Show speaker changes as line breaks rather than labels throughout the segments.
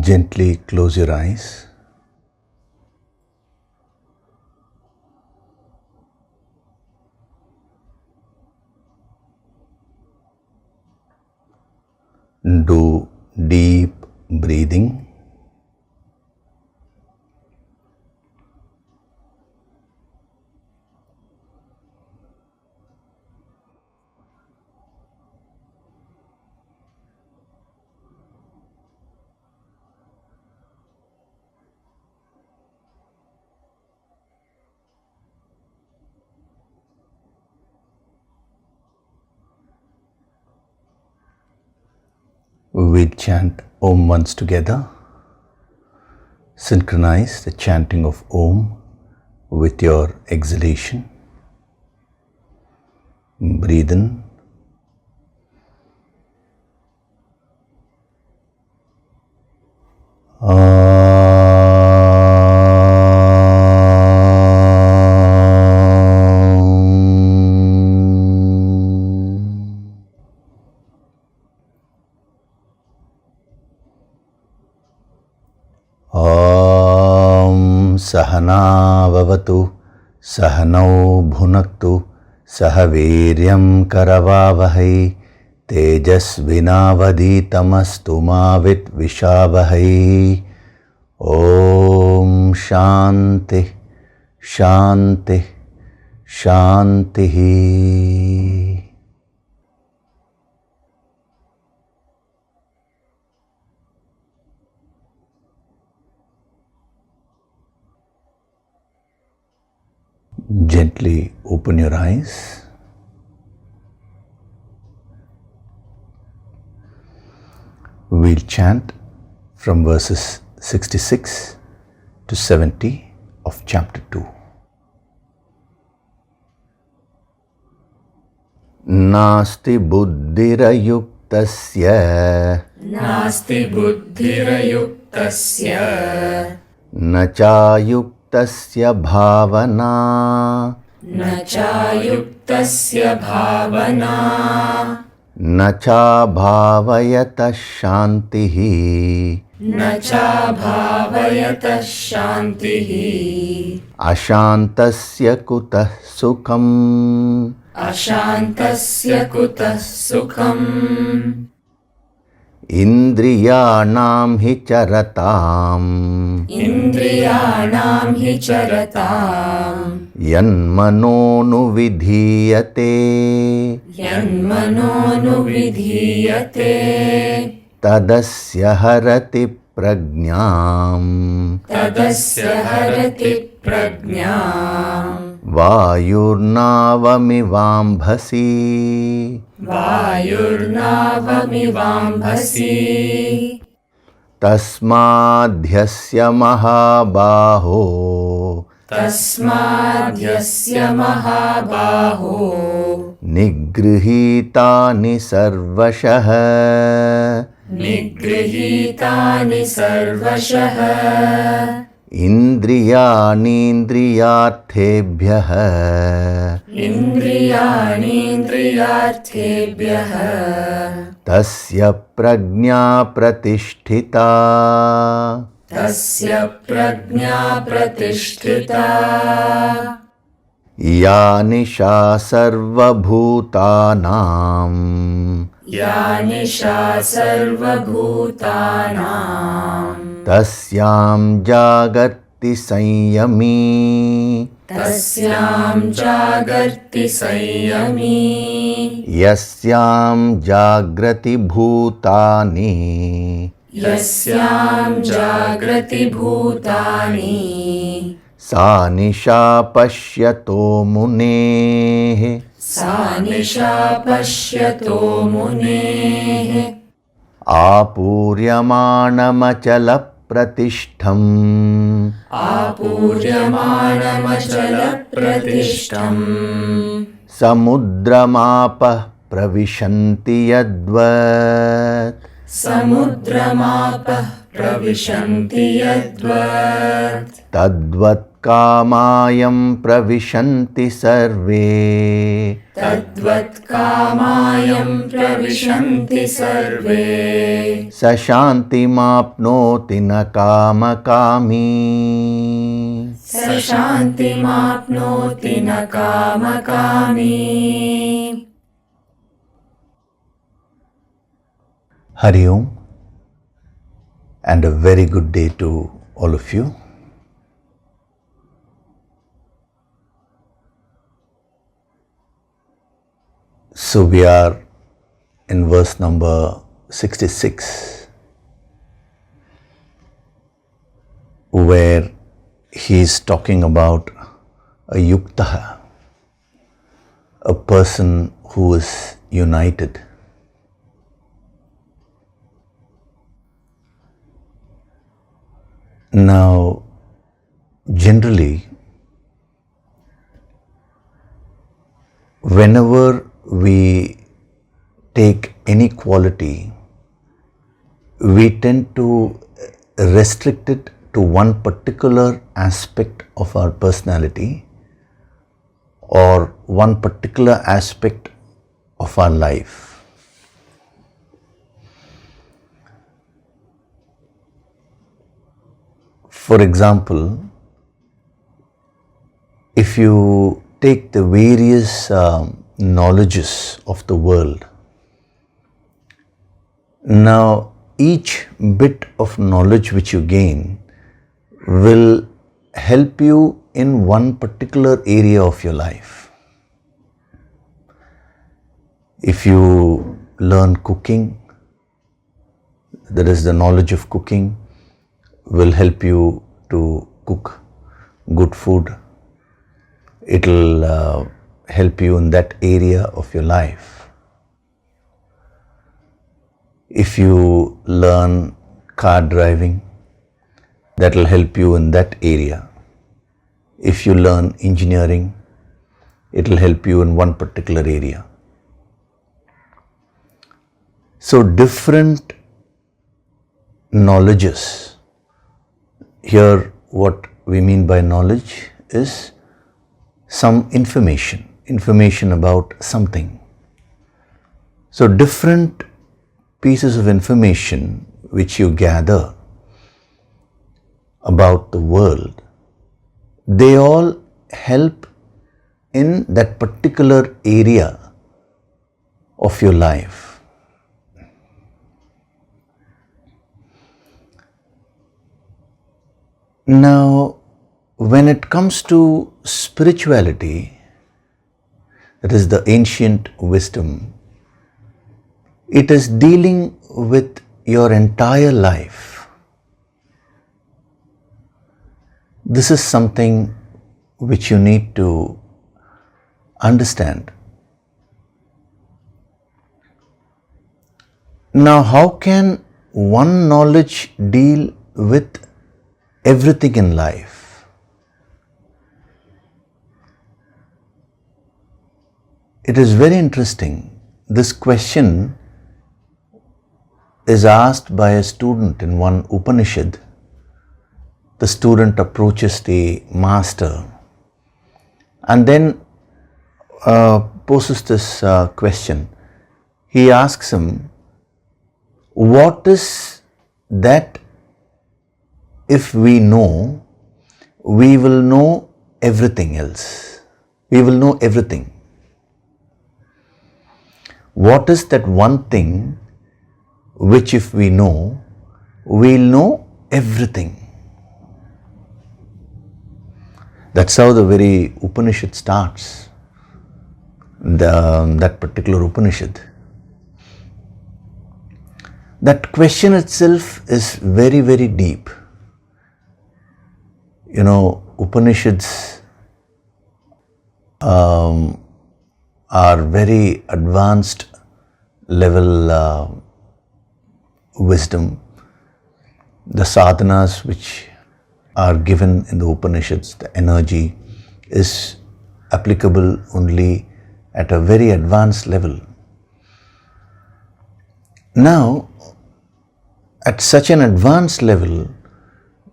Gently close your eyes. Do deep breathing. We'll chant Om once together. Synchronize the chanting of Om with your exhalation. Breathe in. Sahana vavatu, sahanau bhunaktu, sahaviryam karavavahai, tejasvinavaditamastu mavit vishavahai. Om Shanti, Shanti, Shanti. Gently open your eyes. We'll chant from verses 66 to 70 of chapter 2. Nasti buddhirayuktasya,
Nasti buddhirayuktasya,
nachayuktasya bhavana,
nachayuktasya bhavana,
nacha bhavayata shantihi,
nacha bhavayata shantihi,
ashantasya kutah sukham,
ashantasya kutah sukham,
indriyanam hi charatam,
indriyanam hi charatam,
yanmano vidhiyate,
yanmano vidhiyate,
tadasya harati prajñam,
tadasya harati prajñam,
vayurnavamivambhasi,
vayurnavamivambhasi,
tasmadhyasya mahabaho,
tasmadhyasya mahabaho,
nigrihitani sarvashah,
nigrihitani sarvashah,
indriyanindriyarthebhyah,
indriyanindriyarthebhyah,
tasya prajña pratisthita,
tasya prajña pratisthita,
ya nisha sarvabhutanam,
ya nisha sarvabhutanam,
tasyam jagarti sanyami,
tasyam jagarti sanyami,
yasyam jagrati bhutani,
yasyam jagrati bhutani,
sa nisha pashyato muneः,
sa nisha pashyato muneः,
आपूर्यमाणमचल प्रतिष्ठम्,
आपूर्यमाणमचलप्रतिष्ठम्,
समुद्रमापः प्रविशन्ति यद्वत्,
समुद्रमापः प्रविशन्ति यद्वत्,
तद्वत् कामायं प्रविशन्ति सर्वे,
तद्वत् यद्वत्कामायं प्रविशन्ति सर्वे
स शान्तिमाप्नोति न कामकामी
स शान्तिमाप्नोति न कामकामी.
Hari Om, and a very good day to all of you. So we are in verse number 66, where he is talking about a yukta, a person who is united. Now, generally, whenever we take any quality, we tend to restrict it to one particular aspect of our personality or one particular aspect of our life. For example, if you take the various knowledges of the world, now each bit of knowledge which you gain will help you in one particular area of your life. If you learn cooking, that is the knowledge of cooking will help you to cook good food. It will help you in that area of your life. If you learn car driving, that will help you in that area. If you learn engineering, it will help you in one particular area. So different knowledges. Here what we mean by knowledge is some information about something. So different pieces of information which you gather about the world, they all help in that particular area of your life. Now, when it comes to spirituality, that is the ancient wisdom, it is dealing with your entire life. This is something which you need to understand. Now, how can one knowledge deal with everything in life? It is very interesting. This question is asked by a student in one Upanishad. The student approaches the master and then poses this question. He asks him, what is that if we know, we will know everything else? We will know everything. What is that one thing which if we know, we'll know everything? That's how the very Upanishad starts, that particular Upanishad. That question itself is very, very deep. You know, Upanishads are very advanced level wisdom. The sadhanas which are given in the Upanishads, the energy is applicable only at a very advanced level. Now, at such an advanced level,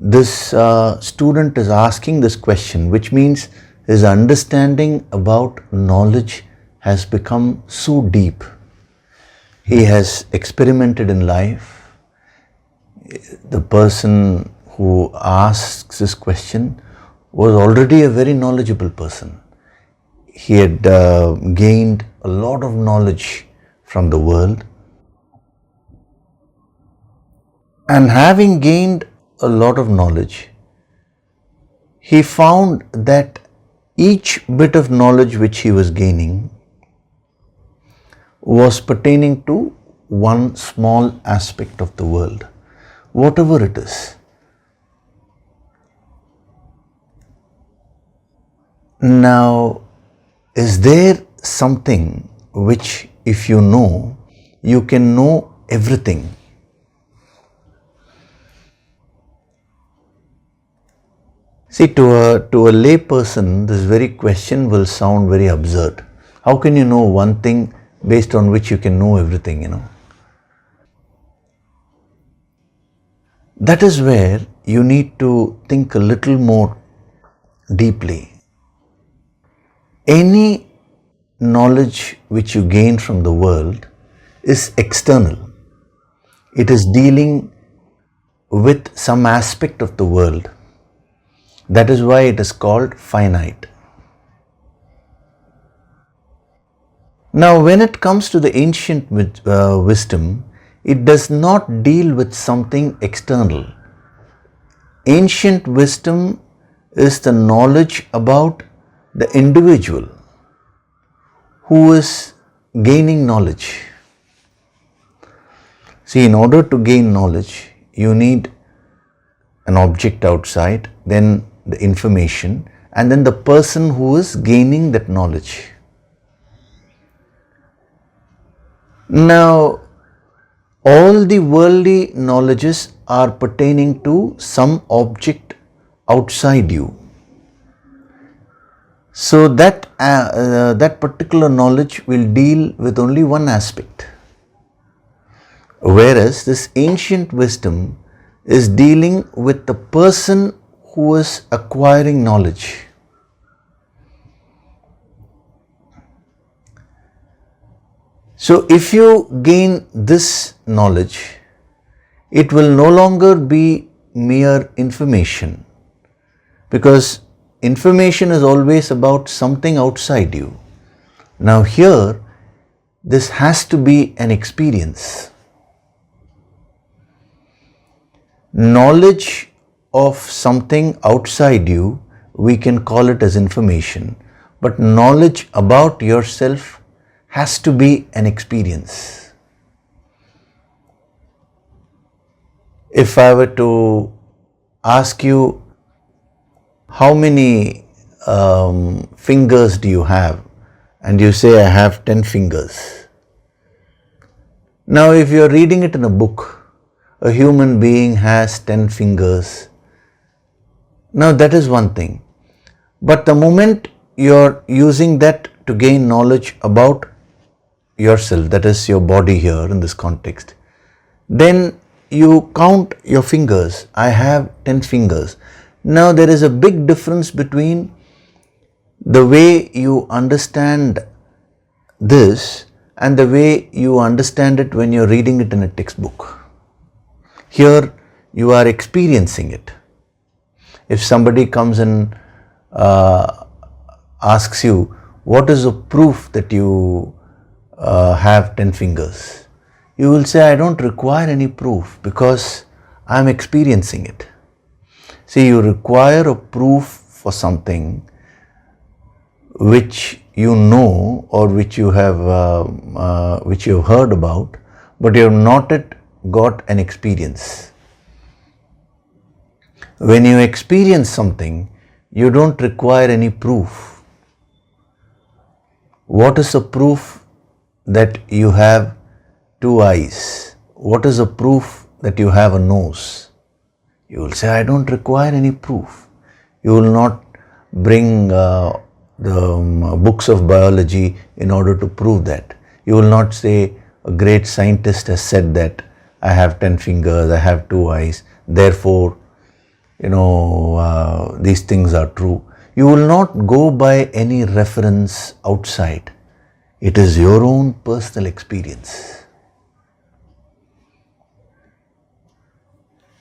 this student is asking this question, which means his understanding about knowledge has become so deep. He has experimented in life. The person who asks this question was already a very knowledgeable person. He had gained a lot of knowledge from the world. And having gained a lot of knowledge, he found that each bit of knowledge which he was gaining was pertaining to one small aspect of the world, whatever it is. Now, is there something which, if you know, you can know everything? See, to a lay person, this very question will sound very absurd. How can you know one thing based on which you can know everything, That is where you need to think a little more deeply. Any knowledge which you gain from the world is external. It is dealing with some aspect of the world. That is why it is called finite. Now, when it comes to the ancient wisdom, it does not deal with something external. Ancient wisdom is the knowledge about the individual who is gaining knowledge. See, in order to gain knowledge, you need an object outside, then the information, and then the person who is gaining that knowledge. Now, all the worldly knowledges are pertaining to some object outside you. So that particular knowledge will deal with only one aspect. Whereas this ancient wisdom is dealing with the person who is acquiring knowledge. So if you gain this knowledge, it will no longer be mere information, because information is always about something outside you. Now here, this has to be an experience. Knowledge of something outside you, we can call it as information, but knowledge about yourself has to be an experience. If I were to ask you, how many fingers do you have? And you say, I have 10 fingers. Now, if you are reading it in a book, a human being has 10 fingers. Now, that is one thing. But the moment you are using that to gain knowledge about yourself, that is your body here in this context, then you count your fingers. I have 10 fingers. Now, there is a big difference between the way you understand this and the way you understand it when you are reading it in a textbook. Here, you are experiencing it. If somebody comes and asks you, what is the proof that you have 10 fingers? You will say, I don't require any proof because I am experiencing it. See, you require a proof for something which you know or which you have heard about, but you have not yet got an experience. When you experience something, you don't require any proof. What is the proof that you have 2 eyes? What is the proof that you have a nose? You will say, I don't require any proof. You will not bring the books of biology in order to prove that. You will not say, a great scientist has said that I have 10 fingers, I have 2 eyes, therefore, these things are true. You will not go by any reference outside. It is your own personal experience.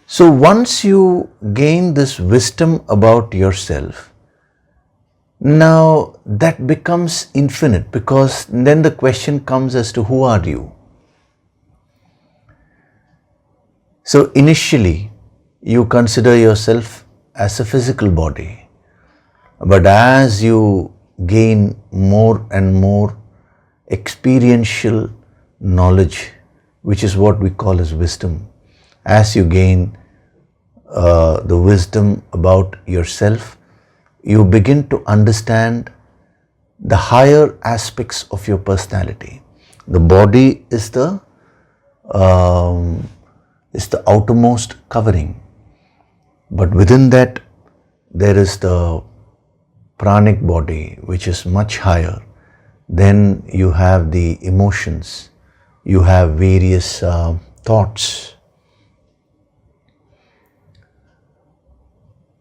So once you gain this wisdom about yourself, now that becomes infinite, because then the question comes as to who are you? So initially you consider yourself as a physical body, but as you gain more and more experiential knowledge, which is what we call as wisdom, as you gain the wisdom about yourself, you begin to understand the higher aspects of your personality. The body is the outermost covering, but within that there is the pranic body, which is much higher. Then you have the emotions, you have various thoughts.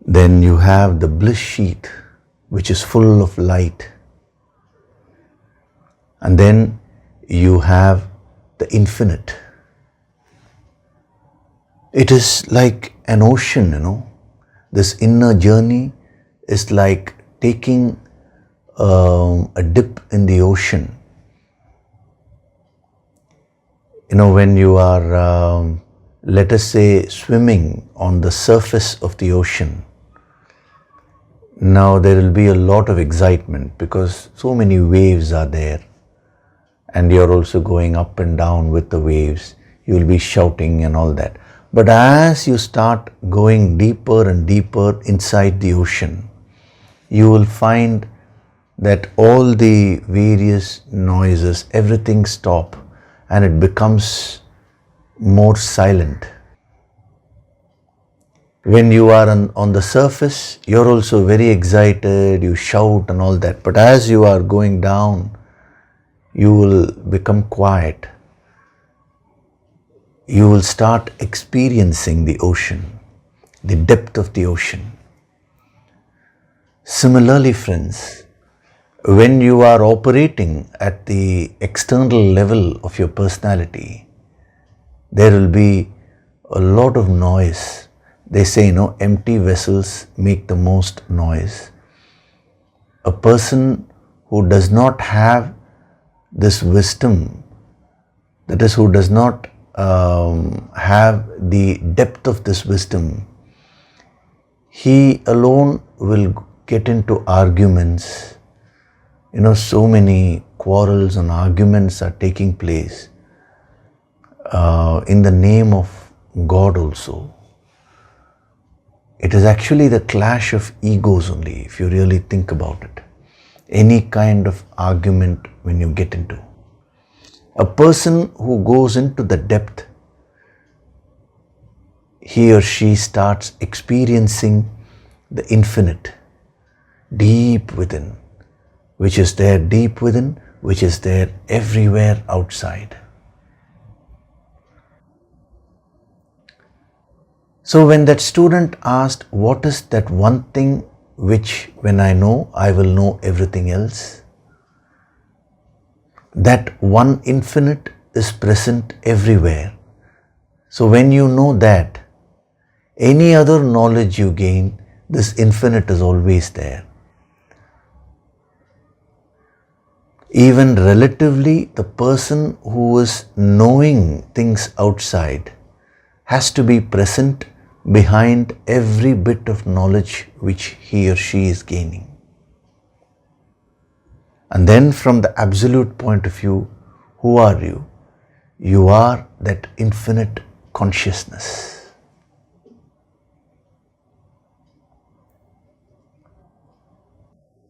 Then you have the bliss sheath, which is full of light. And then you have the infinite. It is like an ocean, This inner journey is like taking a dip in the ocean. When you are, let us say, swimming on the surface of the ocean, now there will be a lot of excitement because so many waves are there, and you're also going up and down with the waves. You will be shouting and all that. But as you start going deeper and deeper inside the ocean, you will find that all the various noises, everything stop, and it becomes more silent. When you are on the surface, you're also very excited, you shout and all that. But as you are going down, you will become quiet. You will start experiencing the ocean, the depth of the ocean. Similarly, friends, when you are operating at the external level of your personality, there will be a lot of noise. They say, empty vessels make the most noise. A person who does not have this wisdom, that is, who does not have the depth of this wisdom, he alone will get into arguments. So many quarrels and arguments are taking place in the name of God also. It is actually the clash of egos only, if you really think about it. Any kind of argument when you get into. A person who goes into the depth, he or she starts experiencing the infinite deep within, which is there deep within, which is there everywhere outside. So when that student asked, what is that one thing which when I know, I will know everything else? That one infinite is present everywhere. So when you know that, any other knowledge you gain, this infinite is always there. Even relatively, the person who is knowing things outside has to be present behind every bit of knowledge which he or she is gaining. And then from the absolute point of view, who are you? You are that infinite consciousness.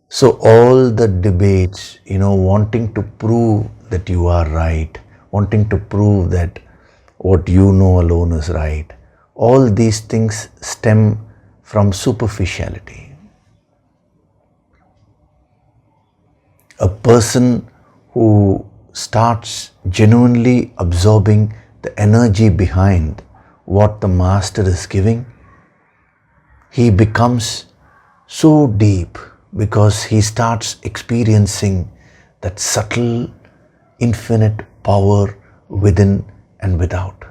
So all the debates, wanting to prove that you are right, wanting to prove that what you know alone is right, all these things stem from superficiality. A person who starts genuinely absorbing the energy behind what the master is giving, he becomes so deep because he starts experiencing that subtle infinite power within and without.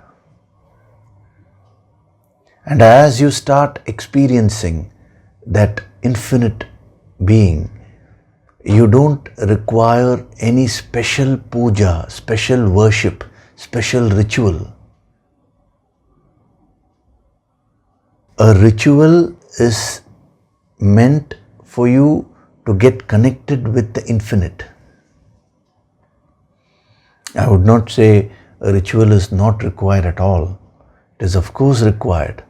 And as you start experiencing that infinite being, you don't require any special puja, special worship, special ritual. A ritual is meant for you to get connected with the infinite. I would not say a ritual is not required at all. It is of course required.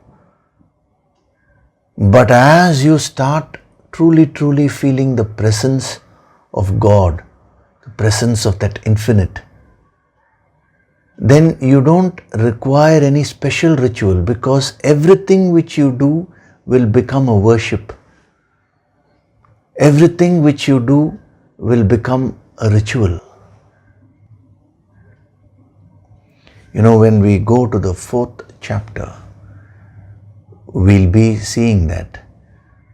But as you start truly feeling the presence of God, the presence of that infinite, then you don't require any special ritual, because everything which you do will become a worship. Everything which you do will become a ritual. You know, when we go to the 4th chapter, we'll be seeing that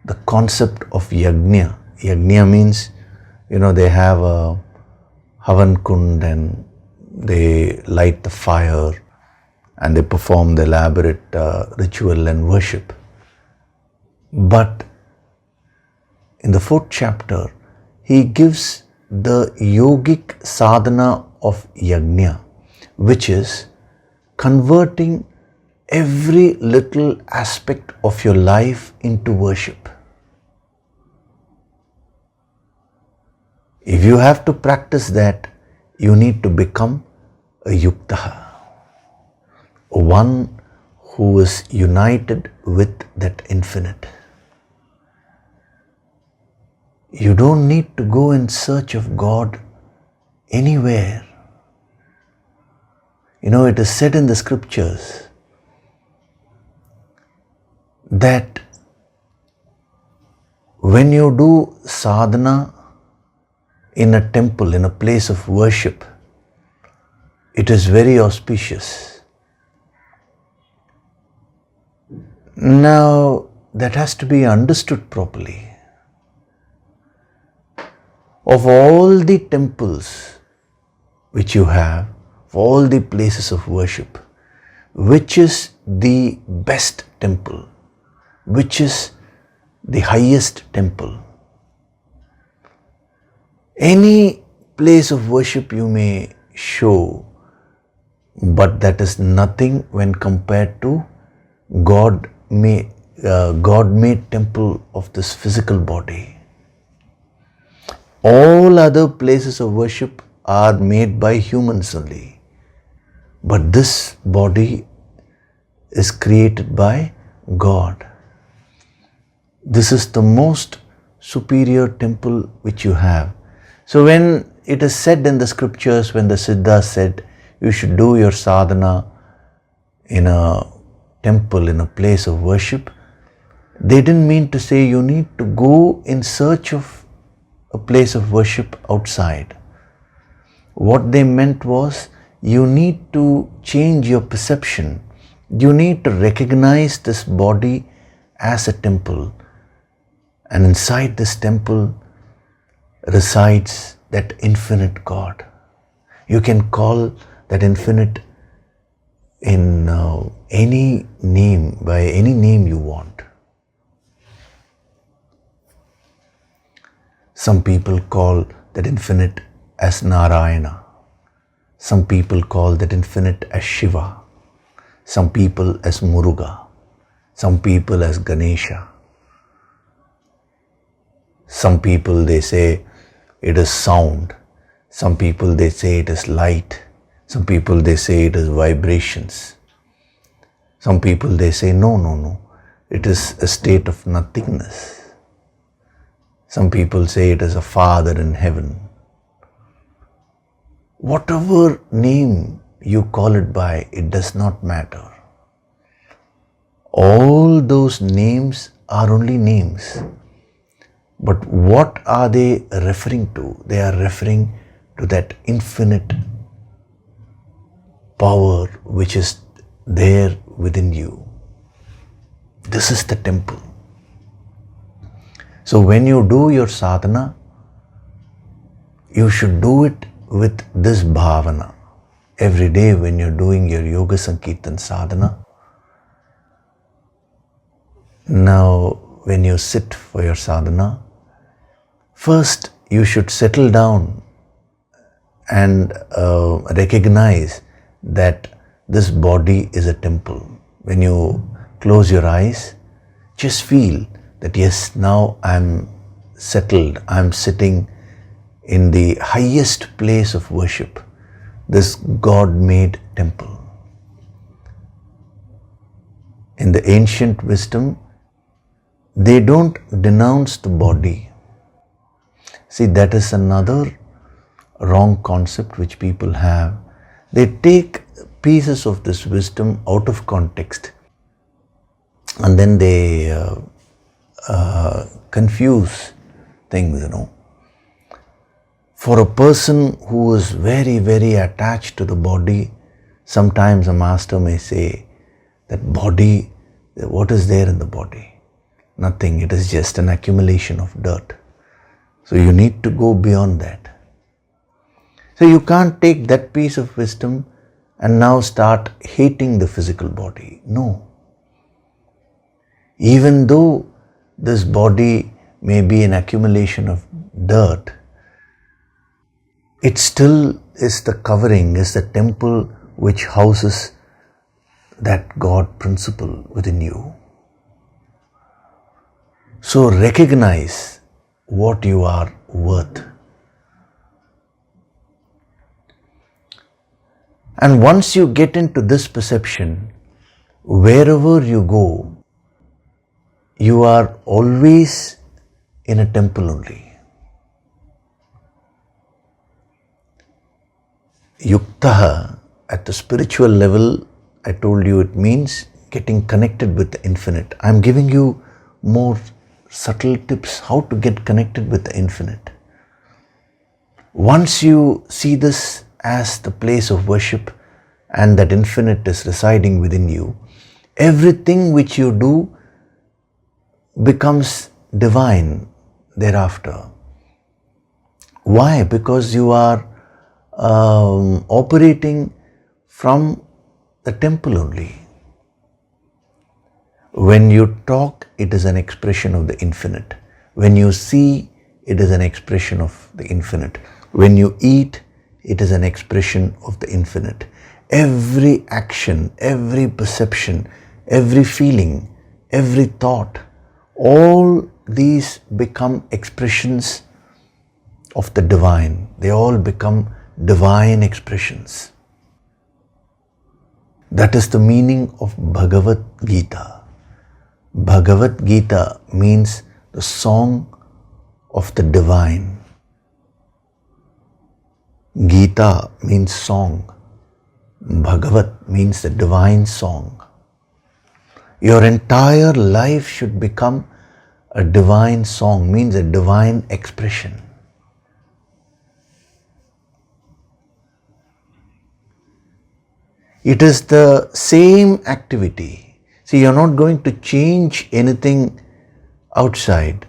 the concept of yajna. Yajna means, you know, they have a havan kund and they light the fire and they perform the elaborate ritual and worship. But in the 4th chapter, he gives the yogic sadhana of yajna, which is converting every little aspect of your life into worship. If you have to practice that, you need to become a yukta, one who is united with that infinite. You don't need to go in search of God anywhere. You know, it is said in the scriptures that when you do sadhana in a temple, in a place of worship, it is very auspicious. Now, that has to be understood properly. Of all the temples which you have, of all the places of worship, which is the best temple? Which is the highest temple? Any place of worship you may show, but that is nothing when compared to God-made temple of this physical body. All other places of worship are made by humans only. But this body is created by God. This is the most superior temple which you have. So when it is said in the scriptures, when the Siddhas said you should do your sadhana in a temple, in a place of worship, they didn't mean to say you need to go in search of a place of worship outside. What they meant was, you need to change your perception. You need to recognize this body as a temple. And inside this temple resides that infinite God. You can call that infinite in any name, by any name you want. Some people call that infinite as Narayana. Some people call that infinite as Shiva. Some people as Muruga. Some people as Ganesha. Some people they say it is sound. Some people they say it is light. Some people they say it is vibrations. Some people they say no. It is a state of nothingness. Some people say it is a Father in heaven. Whatever name you call it by, it does not matter. All those names are only names. But what are they referring to? They are referring to that infinite power which is there within you. This is the temple. So when you do your sadhana, you should do it with this bhavana every day when you're doing your Yoga Sankirtan sadhana. Now, when you sit for your sadhana, first you should settle down and recognize that this body is a temple. When you close your eyes, just feel that yes, now I'm settled, I'm sitting in the highest place of worship, this God-made temple. In the ancient wisdom, they don't denounce the body. See, that is another wrong concept which people have. They take pieces of this wisdom out of context and then they confuse things, For a person who is very, very attached to the body, sometimes a master may say that body, what is there in the body? Nothing, it is just an accumulation of dirt. So you need to go beyond that. So you can't take that piece of wisdom and now start hating the physical body. No. Even though this body may be an accumulation of dirt, it still is the covering, is the temple which houses that God principle within you. So recognize what you are worth. And once you get into this perception, wherever you go, you are always in a temple only. Yuktaha, at the spiritual level, I told you it means getting connected with the infinite. I am giving you more subtle tips how to get connected with the infinite. Once you see this as the place of worship and that infinite is residing within you, everything which you do becomes divine thereafter. Why? Because you are operating from the temple only. When you talk, it is an expression of the infinite. When you see, it is an expression of the infinite. When you eat, it is an expression of the infinite. Every action, every perception, every feeling, every thought, all these become expressions of the divine. They all become divine expressions. That is the meaning of Bhagavad Gita. Bhagavad Gita means the song of the divine. Gita means song. Bhagavat means the divine song. Your entire life should become a divine song, means a divine expression. It is the same activity. See, you're not going to change anything outside.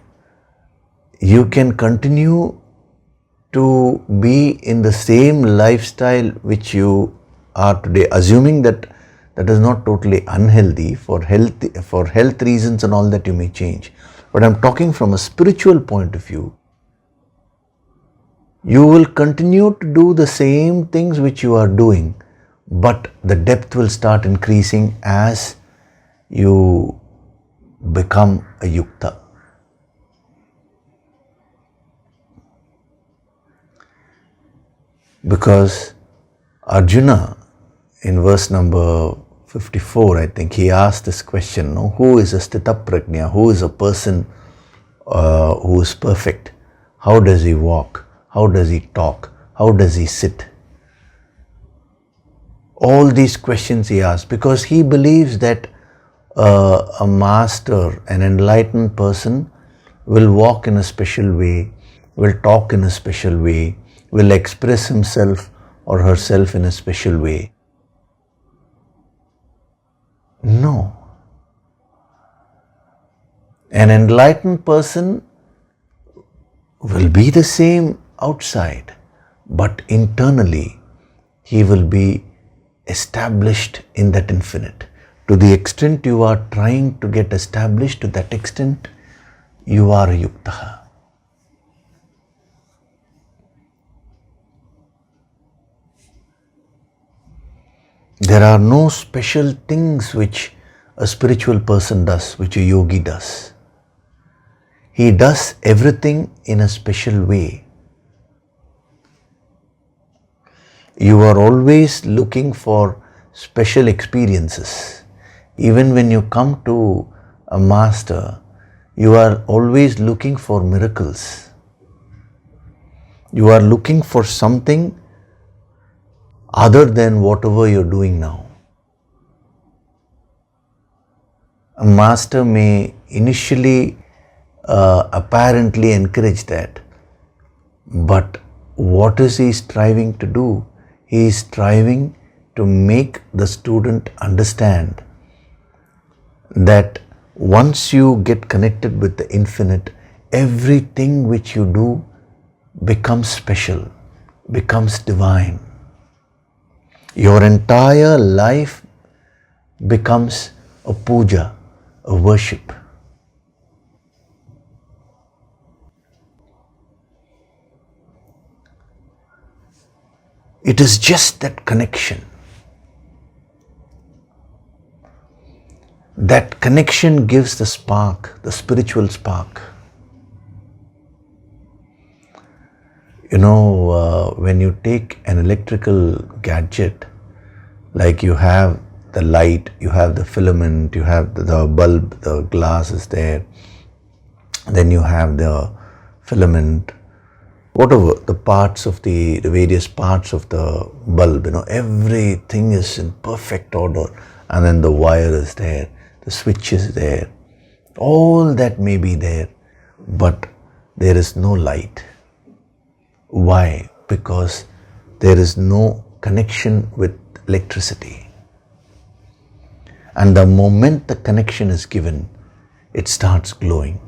You can continue to be in the same lifestyle which you are today, assuming that that is not totally unhealthy. For health reasons and all that you may change. But I'm talking from a spiritual point of view. You will continue to do the same things which you are doing, but the depth will start increasing as you become a yukta. Because Arjuna, in verse number 54, I think, he asked this question, who is a sthita prajna? Who is a person who is perfect? How does he walk? How does he talk? How does he sit? All these questions he asked because he believes that a master, an enlightened person, will walk in a special way, will talk in a special way, will express himself or herself in a special way. No. An enlightened person will be the same outside, but internally he will be established in that infinite. To the extent you are trying to get established, to that extent you are a yukta. There are no special things which a spiritual person does, which a yogi does. He does everything in a special way. You are always looking for special experiences. Even when you come to a master, you are always looking for miracles. You are looking for something other than whatever you're doing now. A master may initially apparently encourage that, but what is he striving to do? He is striving to make the student understand that once you get connected with the infinite, everything which you do becomes special, becomes divine. Your entire life becomes a puja, a worship. It is just that connection. That connection gives the spark, the spiritual spark. You know, when you take an electrical gadget, like you have the light, you have the filament, you have the bulb, the glass is there, then you have the filament, whatever, the parts of the various parts of the bulb, you know, everything is in perfect order, and then the wire is there, the switch is there, all that may be there, but there is no light. Why? Because there is no connection with electricity. And the moment the connection is given, it starts glowing.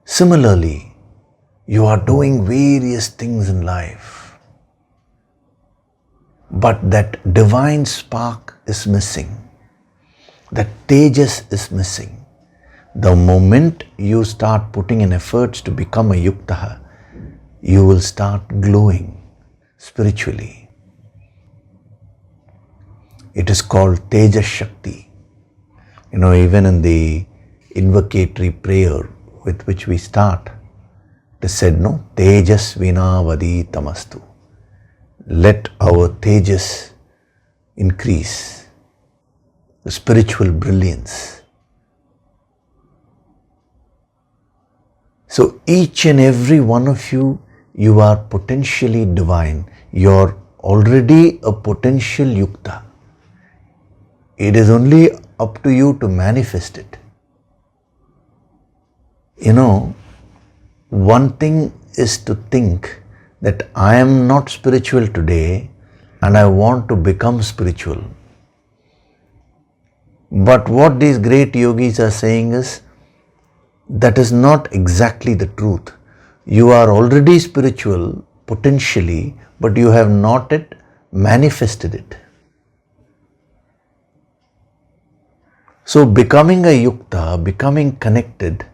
Similarly, you are doing various things in life, but that divine spark is missing. That tejas is missing. The moment you start putting in efforts to become a yukta, you will start glowing spiritually. It is called tejas shakti. You know, even in the invocatory prayer with which we start, it is said, no, tejas vinavadi tamastu. Let our tejas increase, the spiritual brilliance. So each and every one of you, you are potentially divine. You are already a potential yukta. It is only up to you to manifest it. You know, one thing is to think that I am not spiritual today and I want to become spiritual. But what these great yogis are saying is, that is not exactly the truth. You are already spiritual potentially, but you have not yet manifested it. So becoming a yukta, becoming connected,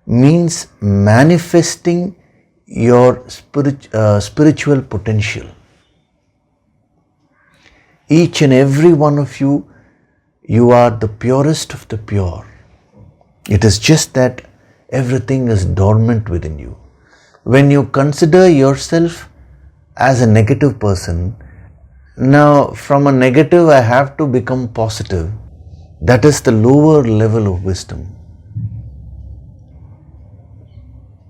means manifesting your spiritual potential. Each and every one of you, you are the purest of the pure. It is just that everything is dormant within you. When you consider yourself as a negative person, now from a negative I have to become positive. That is the lower level of wisdom.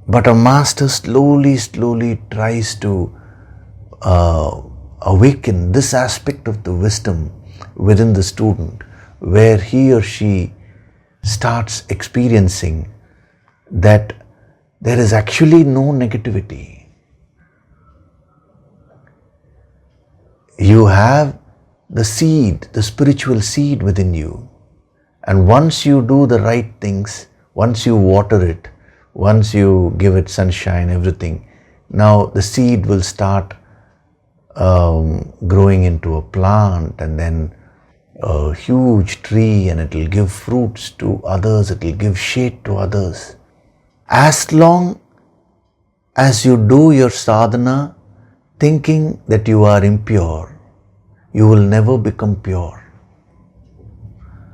But a master slowly tries to awaken this aspect of the wisdom within the student, where he or she starts experiencing that there is actually no negativity. You have the seed, the spiritual seed within you. And once you do the right things, once you water it, once you give it sunshine, everything, Now the seed will start growing into a plant and then a huge tree, and it will give fruits to others, it will give shade to others. As long as you do your sadhana thinking that you are impure, you will never become pure.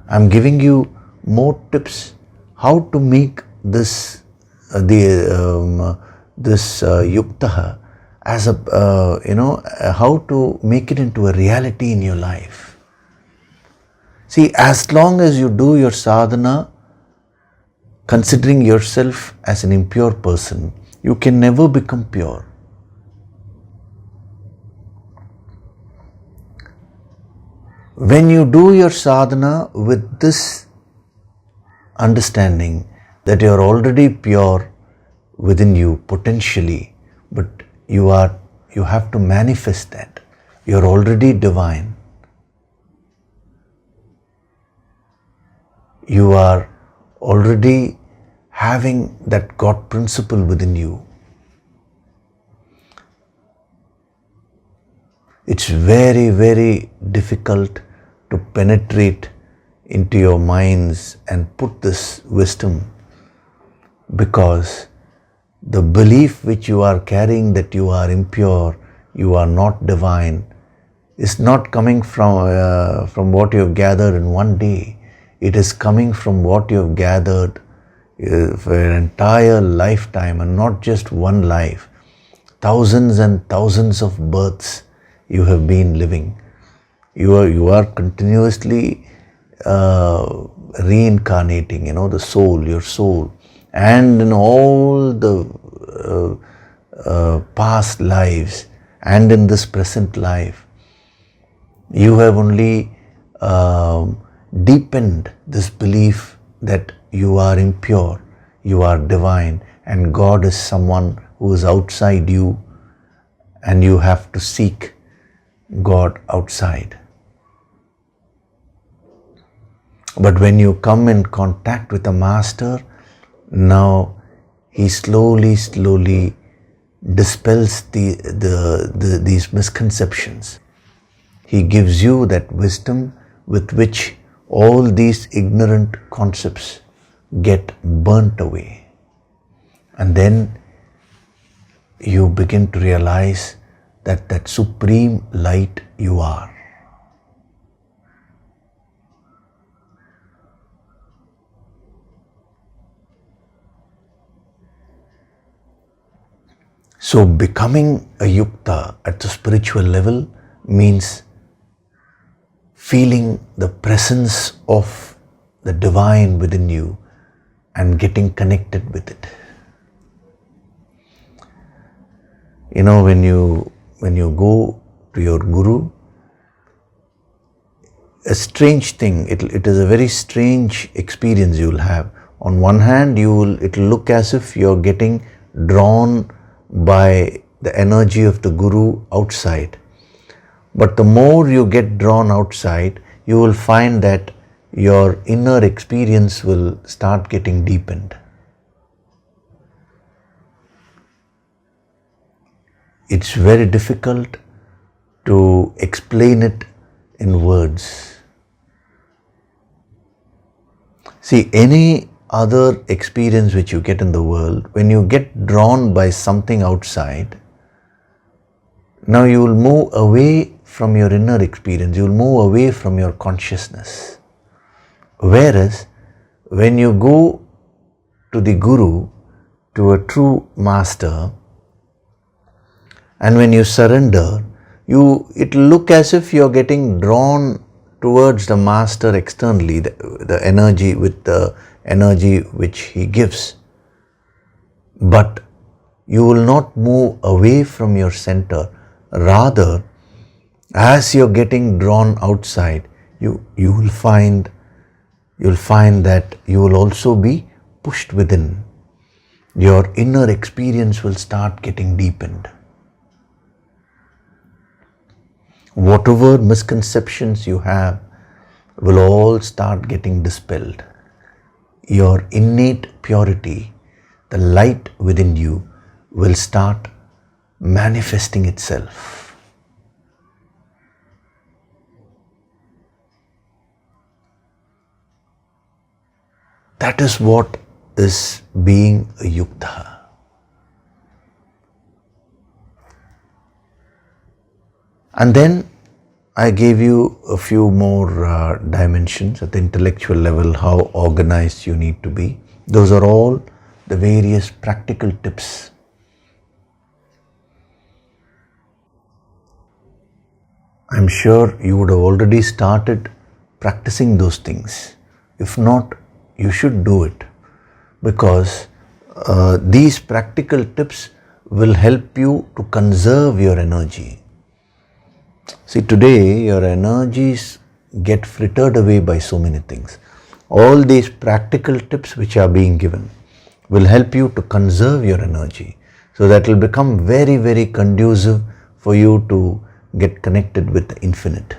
I'm giving you more tips how to make this yukta as a how to make it into a reality in your life. See, as long as you do your sadhana considering yourself as an impure person, you can never become pure. When you do your sadhana with this understanding that you are already pure within you potentially, but you have to manifest that. You are already divine. You are already having that God principle within you. It's very, very difficult to penetrate into your minds and put this wisdom, because the belief which you are carrying that you are impure, you are not divine, is not coming from what you have gathered in one day. It is coming from what you have gathered for an entire lifetime, and not just one life. Thousands and thousands of births you have been living. You are continuously reincarnating, the soul, your soul. And in all the past lives and in this present life, you have only deepened this belief that you are impure, you are divine, and God is someone who is outside you, and you have to seek God outside. But when you come in contact with the Master, now he slowly dispels these misconceptions. He gives you that wisdom with which all these ignorant concepts get burnt away. And then you begin to realize that supreme light you are. So becoming a yukta at the spiritual level means feeling the presence of the divine within you and getting connected with it. When you go to your guru, a strange thing, it is a very strange experience you will have. On one hand, it will look as if you're getting drawn by the energy of the guru outside. But the more you get drawn outside, you will find that your inner experience will start getting deepened. It's very difficult to explain it in words. See, any other experience which you get in the world, when you get drawn by something outside, now you will move away from your inner experience, you will move away from your consciousness. Whereas, when you go to the Guru, to a true master, and when you surrender, it will look as if you are getting drawn towards the master externally, the energy with the energy which he gives. But you will not move away from your center. Rather, as you're getting drawn outside, you will find that you will also be pushed within. Your inner experience will start getting deepened. Whatever misconceptions you have will all start getting dispelled. Your innate purity, the light within you, will start manifesting itself. That is what is being a yukta. And then I gave you a few more dimensions at the intellectual level, how organized you need to be. Those are all the various practical tips. I'm sure you would have already started practicing those things. If not, you should do it, because these practical tips will help you to conserve your energy. See, today your energies get frittered away by so many things. All these practical tips which are being given will help you to conserve your energy, so that will become very, very conducive for you to get connected with the infinite.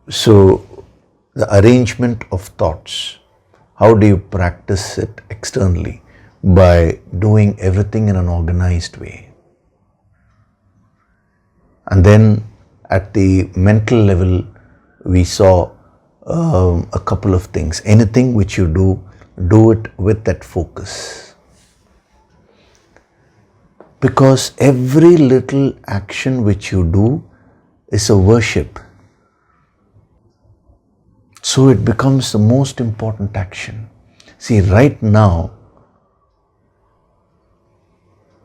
So, the arrangement of thoughts, how do you practice it externally? By doing everything in an organized way. And then at the mental level, we saw a couple of things. Anything which you do it with that focus. Because every little action which you do is a worship. So it becomes the most important action. See, right now,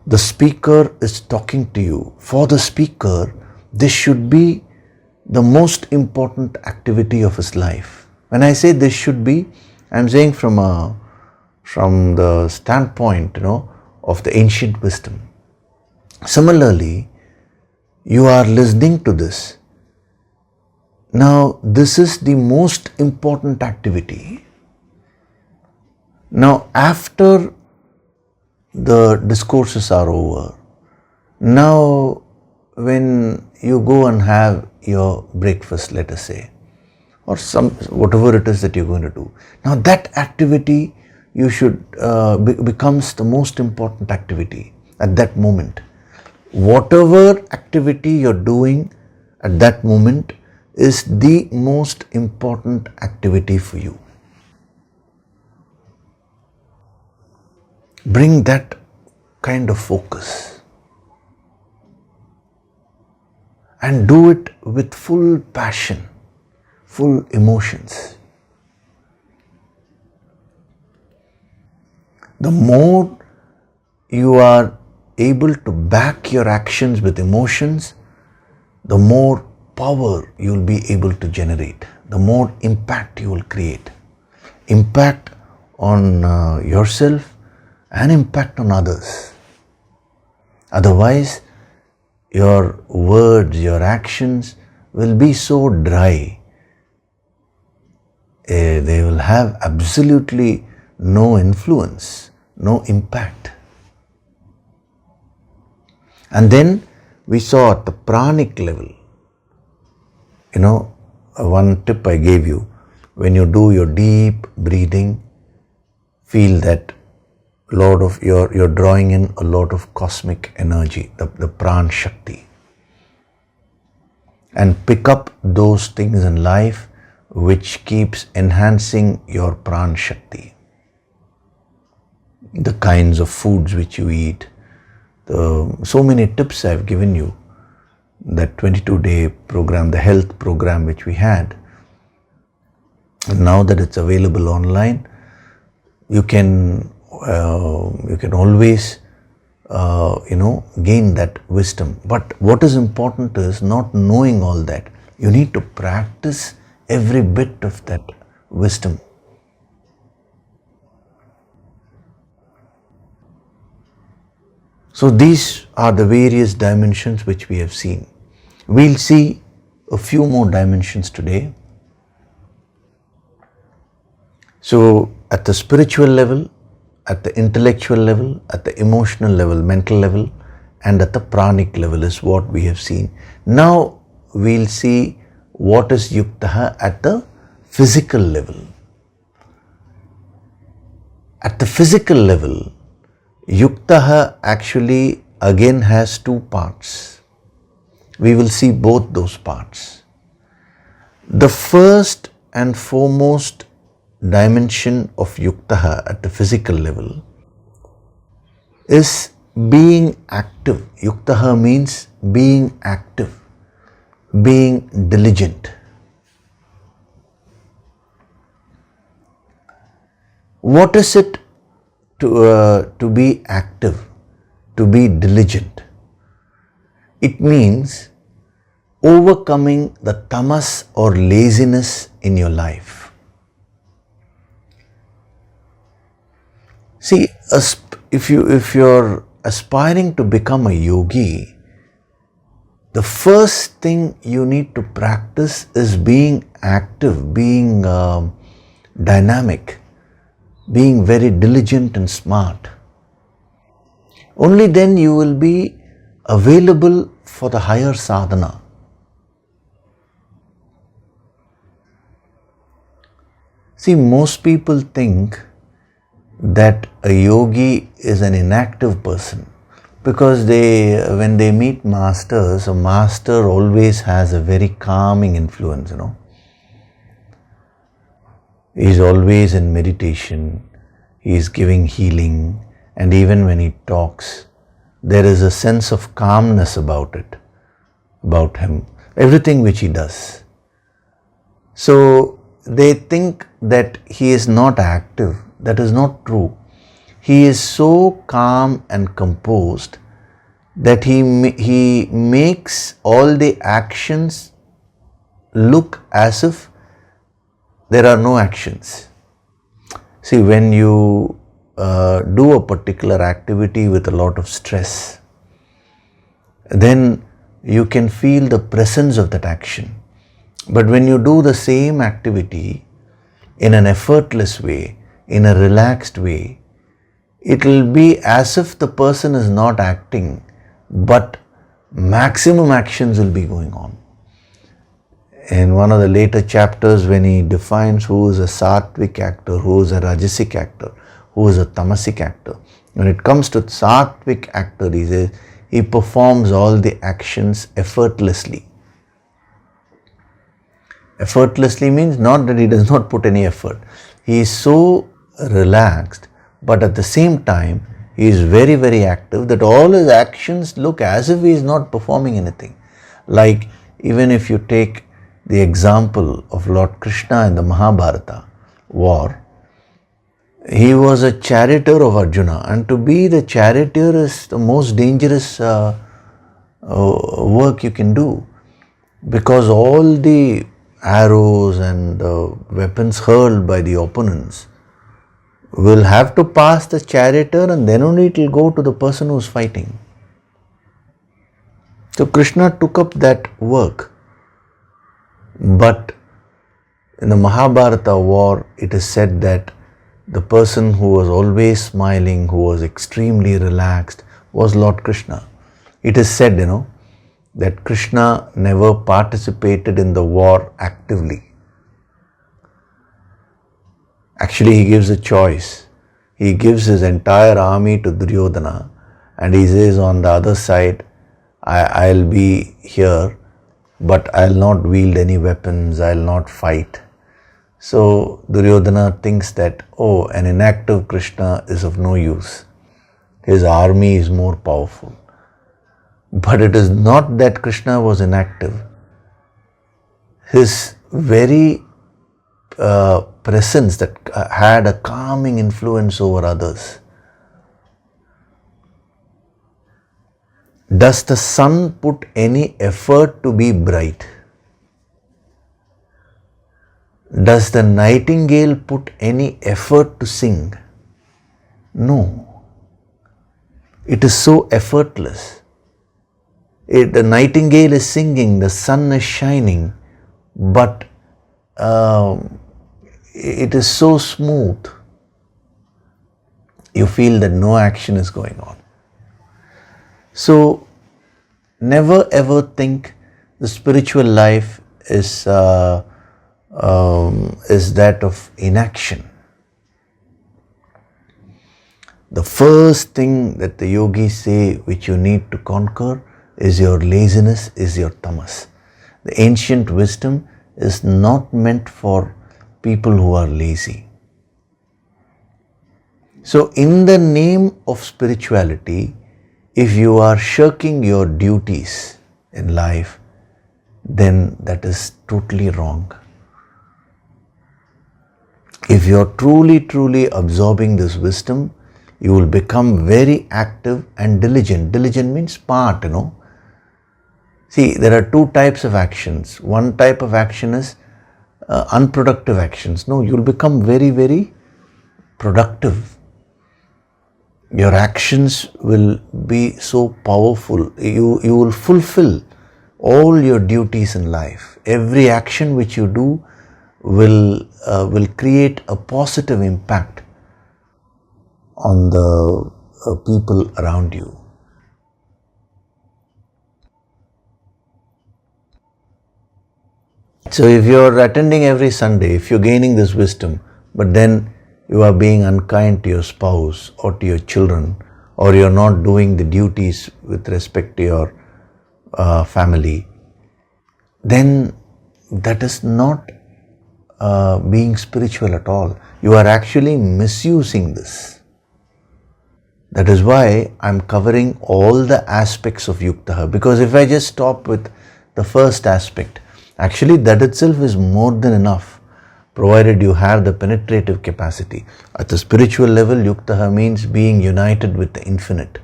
the speaker is talking to you. For the speaker, this should be the most important activity of his life. When I say this should be, I'm saying from the standpoint, of the ancient wisdom. Similarly, you are listening to this. Now, this is the most important activity. Now, after the discourses are over, now when you go and have your breakfast, let us say, or whatever it is that you're going to do, now that activity you should becomes the most important activity at that moment. Whatever activity you're doing at that moment is the most important activity for you. Bring that kind of focus and do it with full passion, full emotions. The more you are able to back your actions with emotions, the more power you will be able to generate, the more impact you will create. Impact on yourself and impact on others. Otherwise, your words, your actions will be so dry. They will have absolutely no influence, no impact. And then we saw at the pranic level, one tip I gave you, when you do your deep breathing, feel that you're drawing in a lot of cosmic energy, the pran shakti. And pick up those things in life which keeps enhancing your pran shakti. The kinds of foods which you eat, so many tips I've given you, that 22-day program, the health program which we had. And now that it's available online, you can always gain that wisdom. But what is important is not knowing all that. You need to practice every bit of that wisdom. So these are the various dimensions which we have seen. We'll see a few more dimensions today. So at the spiritual level, at the intellectual level, at the emotional level, mental level, and at the pranic level is what we have seen. Now we'll see what is yukta at the physical level. At the physical level, Yuktaha actually again has two parts. We will see both those parts. The first and foremost dimension of Yuktaha at the physical level is being active. Yuktaha means being active, being diligent. What is it to be active, to be diligent? It means overcoming the tamas or laziness in your life. See, if you're aspiring to become a yogi, the first thing you need to practice is being active, being dynamic, being very diligent and smart. Only then you will be available for the higher sadhana. See, most people think that a yogi is an inactive person because when they meet masters, a master always has a very calming influence, He is always in meditation, he is giving healing, and even when he talks, there is a sense of calmness about him, everything which he does. So they think that he is not active. That is not true. He is so calm and composed that he makes all the actions look as if there are no actions. See, when you do a particular activity with a lot of stress, then you can feel the presence of that action. But when you do the same activity in an effortless way, in a relaxed way, it will be as if the person is not acting, but maximum actions will be going on. In one of the later chapters, when he defines who is a sattvic actor, who is a rajasic actor, who is a tamasic actor, when it comes to sattvic actor, he says he performs all the actions effortlessly. Effortlessly means not that he does not put any effort. He is so relaxed, but at the same time, he is very, very active that all his actions look as if he is not performing anything. Like even if you take the example of Lord Krishna in the Mahabharata war, he was a charioteer of Arjuna, and to be the charioteer is the most dangerous work you can do, because all the arrows and weapons hurled by the opponents will have to pass the charioteer, and then only it will go to the person who is fighting. So Krishna took up that work. But in the Mahabharata war, it is said that the person who was always smiling, who was extremely relaxed, was Lord Krishna. It is said, that Krishna never participated in the war actively. Actually, he gives a choice. He gives his entire army to Duryodhana, and he says on the other side, I'll be here, but I'll not wield any weapons, I'll not fight. So Duryodhana thinks that, an inactive Krishna is of no use. His army is more powerful. But it is not that Krishna was inactive. His very presence that had a calming influence over others. Does the sun put any effort to be bright? Does the nightingale put any effort to sing? No. It is so effortless. The nightingale is singing, the sun is shining, but it is so smooth. You feel that no action is going on. So, never ever think the spiritual life is that of inaction. the first thing that the yogis say which you need to conquer is your laziness, is your tamas. The ancient wisdom is not meant for people who are lazy. So in the name of spirituality, if you are shirking your duties in life, then that is totally wrong. If you are truly absorbing this wisdom, you will become very active and diligent. Diligent means smart, See, there are two types of actions. One type of action is unproductive actions. No, you will become very productive. Your actions will be so powerful. You will fulfill all your duties in life. Every action which you do will create a positive impact on the people around you. So if you are attending every Sunday, if you are gaining this wisdom, but then you are being unkind to your spouse or to your children, or you are not doing the duties with respect to your family, then that is not being spiritual at all. You are actually misusing this. That is why I am covering all the aspects of Yuktaha, because if I just stop with the first aspect, actually that itself is more than enough, provided you have the penetrative capacity. At the spiritual level, Yuktaha means being united with the infinite.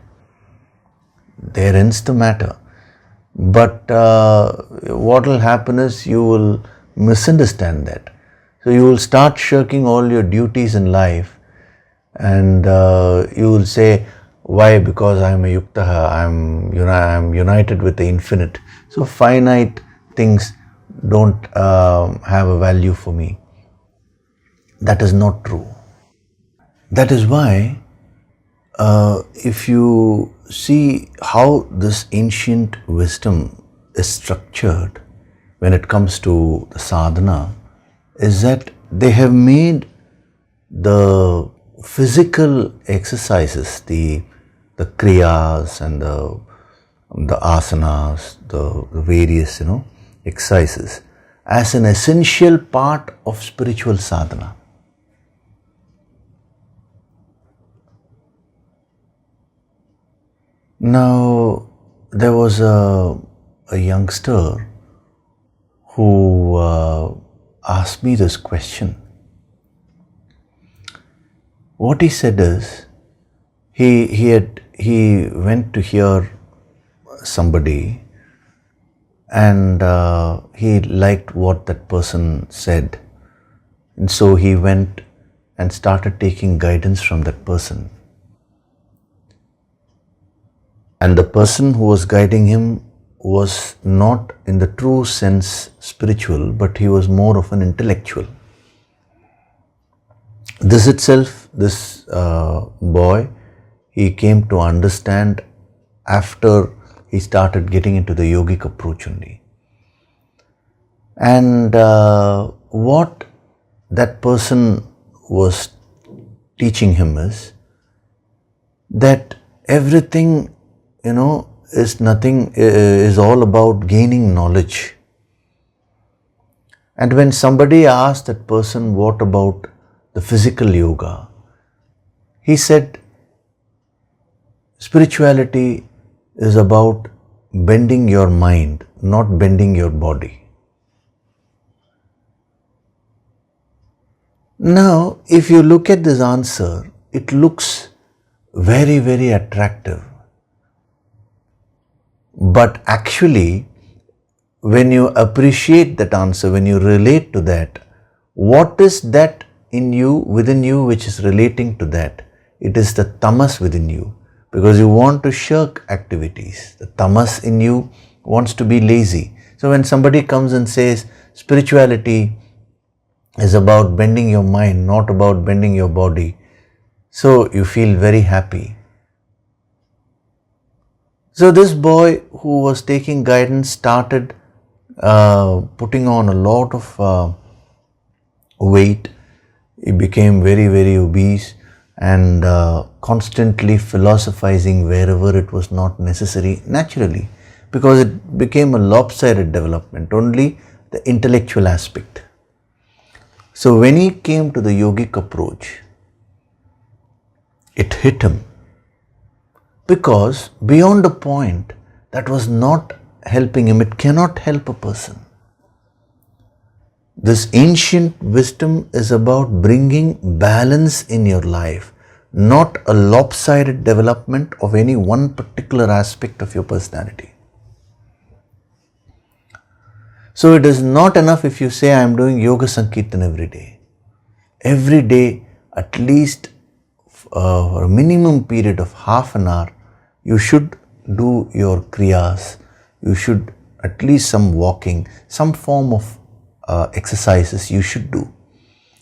There ends the matter. But what will happen is you will misunderstand that. So you will start shirking all your duties in life, and you will say, why? Because I am a Yuktaha, I am united with the infinite. So finite things don't have a value for me. That is not true. That is why if you see how this ancient wisdom is structured when it comes to the sadhana, is that they have made the physical exercises, the kriyas and the asanas, the various exercises, as an essential part of spiritual sadhana. Now, there was a youngster who asked me this question. What he said is, he went to hear somebody, and he liked what that person said, and so he went and started taking guidance from that person. And the person who was guiding him was not in the true sense spiritual, but he was more of an intellectual. This itself, this boy, he came to understand after he started getting into the yogic approach only. And what that person was teaching him is that everything, is all about gaining knowledge. And when somebody asked that person, what about the physical yoga? He said, spirituality is about bending your mind, not bending your body. Now, if you look at this answer, it looks very attractive. But actually, when you appreciate that answer, when you relate to that, what is that in you, within you, which is relating to that? It is the tamas within you, because you want to shirk activities. The tamas in you wants to be lazy. So when somebody comes and says spirituality is about bending your mind, not about bending your body, so you feel very happy. So this boy who was taking guidance started putting on a lot of weight. He became very obese, and constantly philosophizing wherever it was not necessary, naturally, because it became a lopsided development, only the intellectual aspect. So when he came to the yogic approach, it hit him, because beyond a point that was not helping him, it cannot help a person. This ancient wisdom is about bringing balance in your life, not a lopsided development of any one particular aspect of your personality. So it is not enough if you say, I am doing yoga sankirtan every day. Every day, at least for a minimum period of half an hour, you should do your kriyas. You should at least some walking, some form of exercises you should do.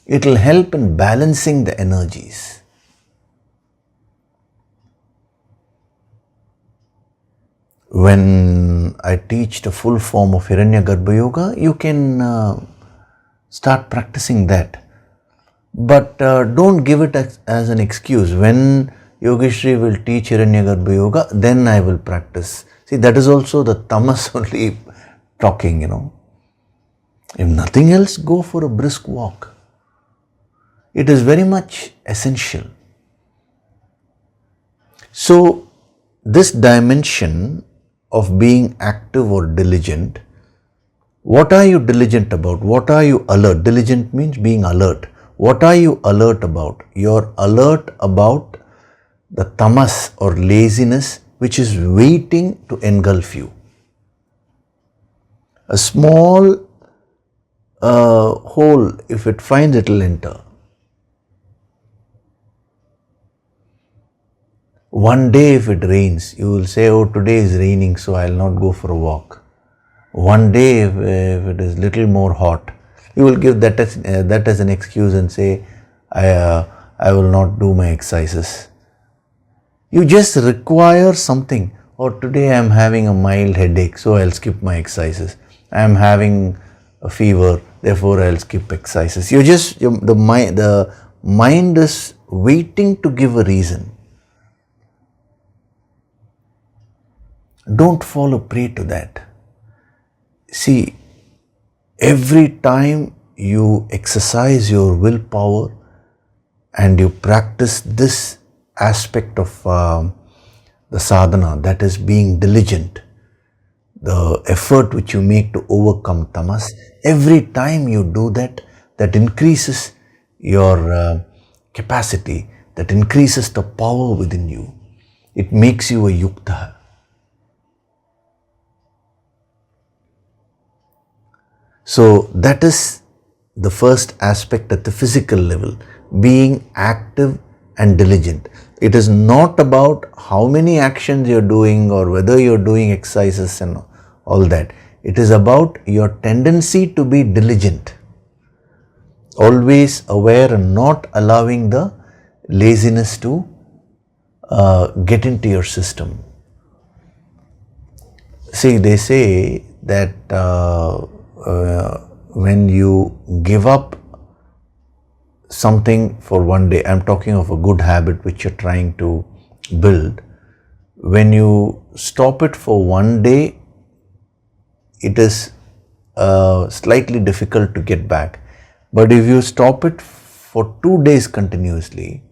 It will help in balancing the energies. When I teach the full form of Hiranyagarbha Yoga, you can start practicing that. But don't give it as an excuse. When Yogishri will teach Hiranyagarbha Yoga, then I will practice. See, that is also the tamas only talking, If nothing else, go for a brisk walk. It is very much essential. So, this dimension of being active or diligent, what are you diligent about? What are you alert? Diligent means being alert. What are you alert about? You're alert about the tamas or laziness which is waiting to engulf you. A small hole, if it finds, it will enter. One day if it rains, you will say, oh, today is raining, so I will not go for a walk. One day if it is little more hot, you will give that as an excuse and say, I will not do my exercises. You just require something. Or today I am having a mild headache, so I will skip my exercises. I am having a fever, therefore I will skip exercises. The mind is waiting to give a reason. Don't fall a prey to that. See, every time you exercise your willpower and you practice this aspect of the sadhana, that is being diligent, the effort which you make to overcome tamas, every time you do that, that increases your capacity, that increases the power within you. It makes you a yukta. So that is the first aspect at the physical level, being active and diligent. It is not about how many actions you are doing or whether you are doing exercises and all that. It is about your tendency to be diligent, always aware and not allowing the laziness to get into your system. See, they say that when you give up something for one day, I'm talking of a good habit which you're trying to build, when you stop it for one day, it is slightly difficult to get back. But if you stop it for 2 days continuously,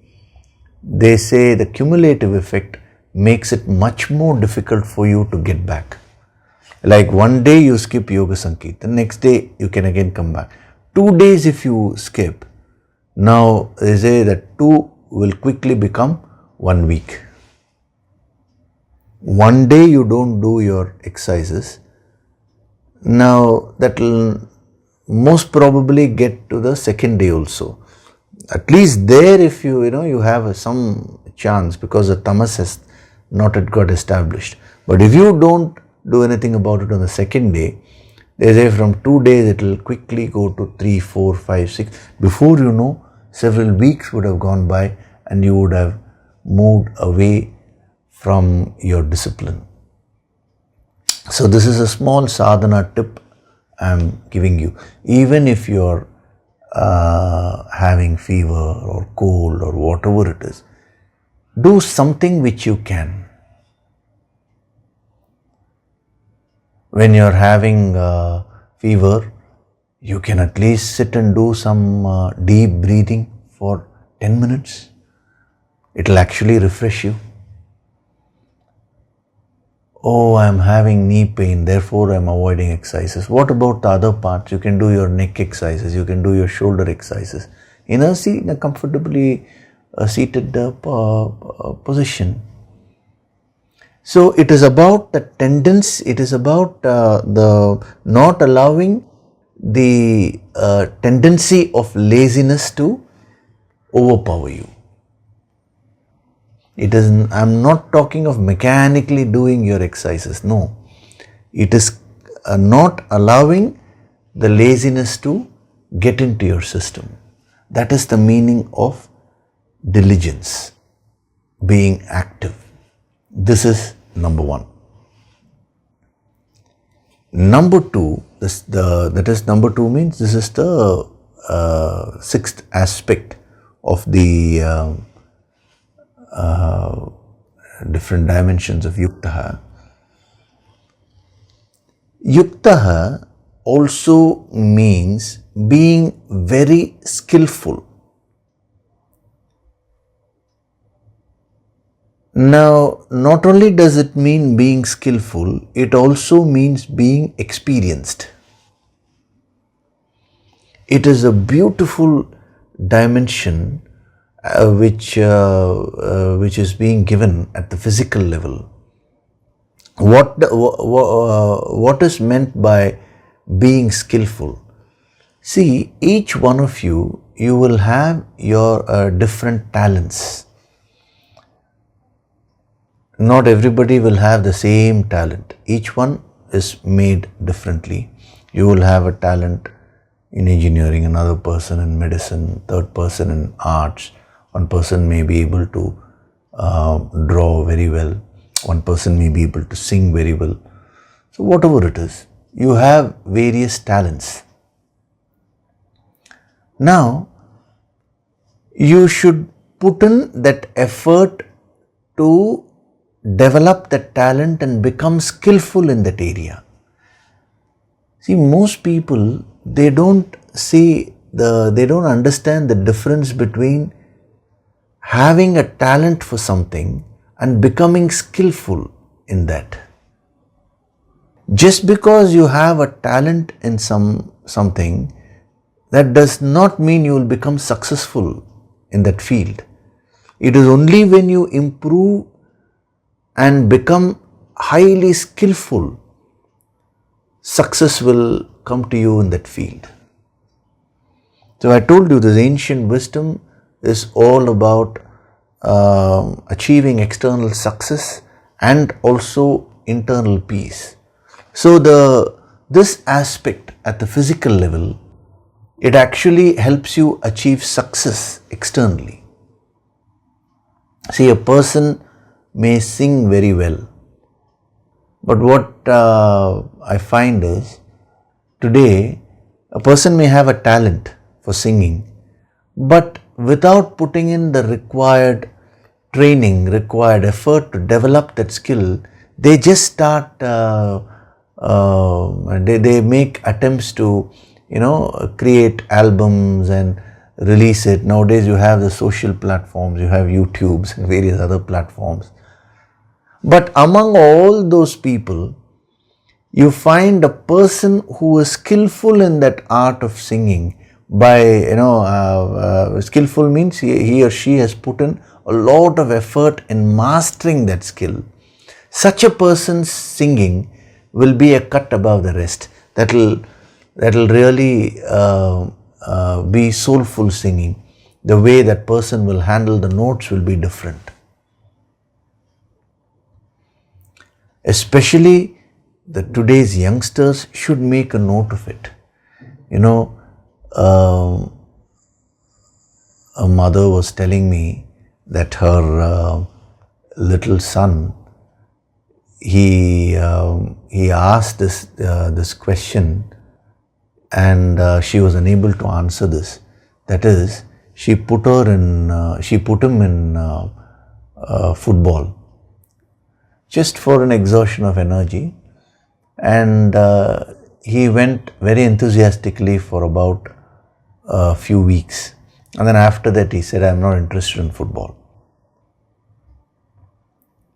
they say the cumulative effect makes it much more difficult for you to get back. Like one day you skip yoga sankirtan, next day you can again come back. 2 days if you skip, now they say that 2 will quickly become 1 week. One day you don't do your exercises, now that will most probably get to the second day also. At least there, if you have some chance, because the tamas has not yet got established. But if you don't do anything about it on the second day, they say from 2 days it will quickly go to 3, 4, 5, 6. Before you know, several weeks would have gone by and you would have moved away from your discipline. So this is a small sadhana tip I am giving you. Even if you are having fever or cold or whatever it is, do something which you can. When you're having fever, you can at least sit and do some deep breathing for 10 minutes. It will actually refresh you. Oh, I'm having knee pain, therefore I'm avoiding exercises. What about the other parts? You can do your neck exercises, you can do your shoulder exercises in a comfortably seated position. So it is about the tendency, it is about the not allowing the tendency of laziness to overpower you. I'm not talking of mechanically doing your exercises, no. It is not allowing the laziness to get into your system. That is the meaning of diligence, being active. This is number one. Number two, number two means this is the sixth aspect of the different dimensions of yuktaha. Yuktaha also means being very skillful. Now, not only does it mean being skillful, it also means being experienced. It is a beautiful dimension which is being given at the physical level. What is meant by being skillful? See, each one of you will have your different talents. Not everybody will have the same talent. Each one is made differently. You will have a talent in engineering, another person in medicine, third person in arts. One person may be able to draw very well. One person may be able to sing very well. So whatever it is, you have various talents. Now, you should put in that effort to develop that talent and become skillful in that area. See, most people, they don't understand the difference between having a talent for something and becoming skillful in that. Just because you have a talent in something, that does not mean you will become successful in that field. It is only when you improve and become highly skillful, success will come to you in that field. So I told you this ancient wisdom is all about achieving external success and also internal peace. So this aspect at the physical level, it actually helps you achieve success externally. See, a person may sing very well, but what I find is, today a person may have a talent for singing, but without putting in the required training, required effort to develop that skill, they just start, they make attempts to, create albums and release it. Nowadays you have the social platforms, you have YouTubes and various other platforms. But among all those people, you find a person who is skillful in that art of singing. By, skillful means he or she has put in a lot of effort in mastering that skill. Such a person's singing will be a cut above the rest. That will really be soulful singing. The way that person will handle the notes will be different. Especially today's youngsters should make a note of it. A mother was telling me that her little son, he asked this question, and she was unable to answer this. That is, she put him in football, just for an exhaustion of energy. And he went very enthusiastically for about a few weeks. And then after that he said, I'm not interested in football.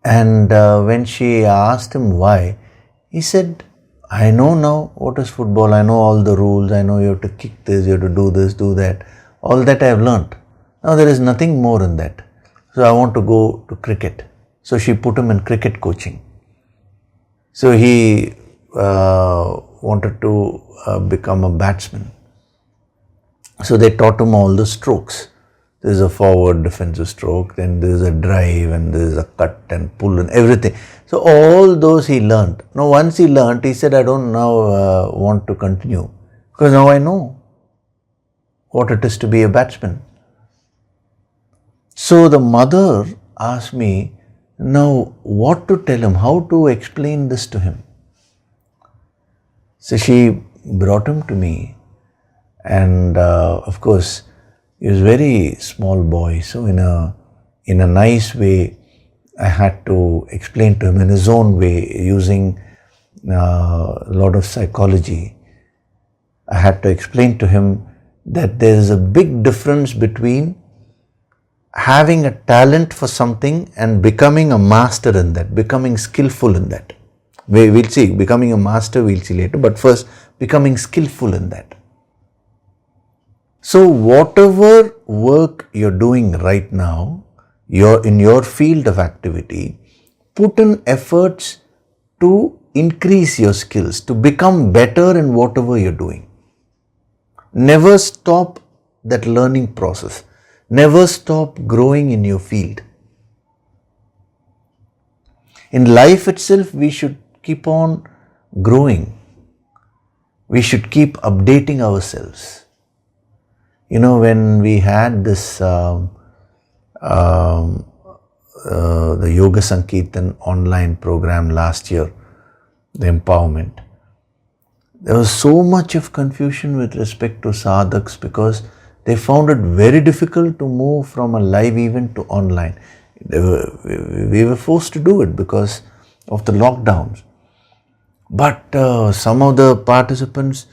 And when she asked him why, he said, I know now what is football, I know all the rules, I know you have to kick this, you have to do this, do that. All that I have learnt. Now there is nothing more in that. So I want to go to cricket. So she put him in cricket coaching. So he wanted to become a batsman. So they taught him all the strokes. There is a forward defensive stroke, then there is a drive, and there is a cut and pull and everything. So all those he learnt. Now once he learnt, he said, I don't now want to continue, because now I know what it is to be a batsman. So the mother asked me, now what to tell him, how to explain this to him. So she brought him to me, and of course he was a very small boy, so in a nice way I had to explain to him in his own way, using a lot of psychology. I had to explain to him that there is a big difference between having a talent for something and becoming a master in that, becoming skillful in that. We'll see, becoming a master we'll see later, but first becoming skillful in that. So whatever work you're doing right now, you're in your field of activity, put in efforts to increase your skills, to become better in whatever you're doing. Never stop that learning process. Never stop growing in your field. In life itself, we should keep on growing. We should keep updating ourselves. You know, when we had this the Yoga Sankirtan online program last year, the empowerment, there was so much of confusion with respect to sadhaks, because they found it very difficult to move from a live event to online. We were forced to do it because of the lockdowns. But some of the participants,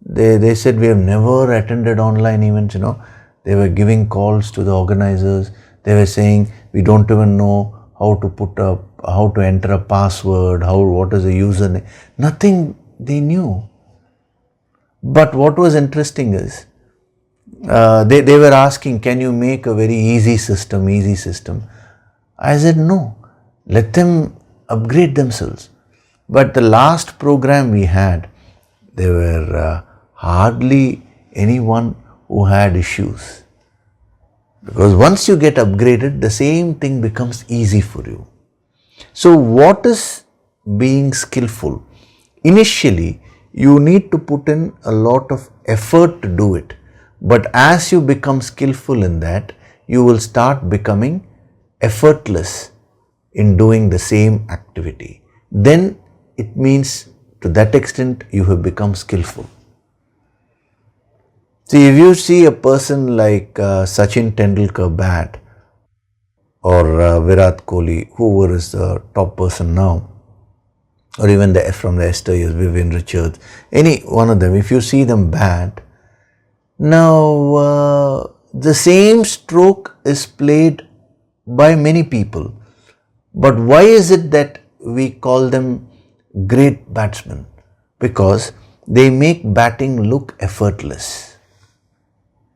they said, we have never attended online events, you know. They were giving calls to the organizers. They were saying, we don't even know how to enter a password, what is a username. Nothing they knew. But what was interesting is, they were asking, can you make a very easy system? I said, no, let them upgrade themselves. But the last program we had, there were hardly anyone who had issues. Because once you get upgraded, the same thing becomes easy for you. So what is being skillful? Initially, you need to put in a lot of effort to do it. But as you become skillful in that, you will start becoming effortless in doing the same activity. Then it means to that extent you have become skillful. See, if you see a person like Sachin Tendulkar bat, or Virat Kohli, whoever is the top person now, or even from the yesteryears, Vivian Richards, any one of them, if you see them bat, now the same stroke is played by many people. But why is it that we call them great batsmen? Because they make batting look effortless.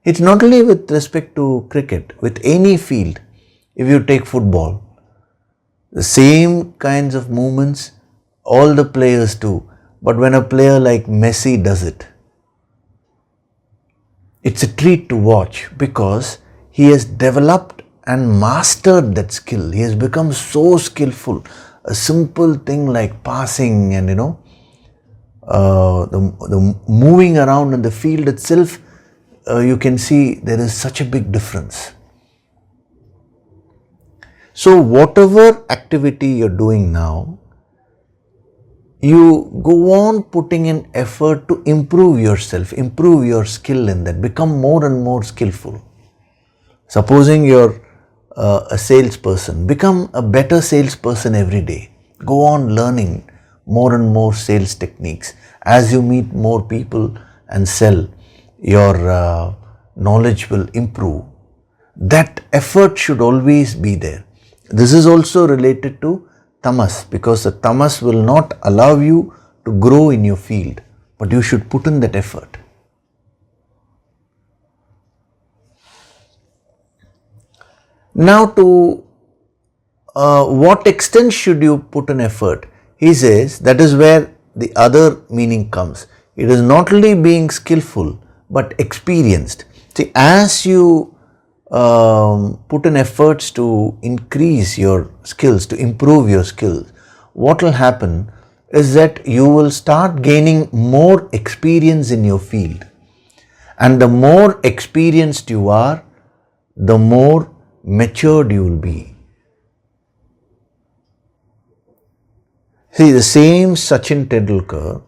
It's not only with respect to cricket, with any field. If you take football, the same kinds of movements all the players do. But when a player like Messi does it, it's a treat to watch, because he has developed and mastered that skill. He has become so skillful. A simple thing like passing and the moving around in the field itself, you can see there is such a big difference. So whatever activity you're doing now, you go on putting in effort to improve yourself, improve your skill in that, become more and more skillful. Supposing you're a salesperson, become a better salesperson every day. Go on learning more and more sales techniques. As you meet more people and sell, your knowledge will improve. That effort should always be there. This is also related to tamas, because the tamas will not allow you to grow in your field, but you should put in that effort. Now, to what extent should you put in effort? He says that is where the other meaning comes. It is not only being skillful but experienced. See, as you put in efforts to increase your skills, to improve your skills, what will happen is that you will start gaining more experience in your field. And the more experienced you are, the more matured you will be. See, the same Sachin Tendulkar,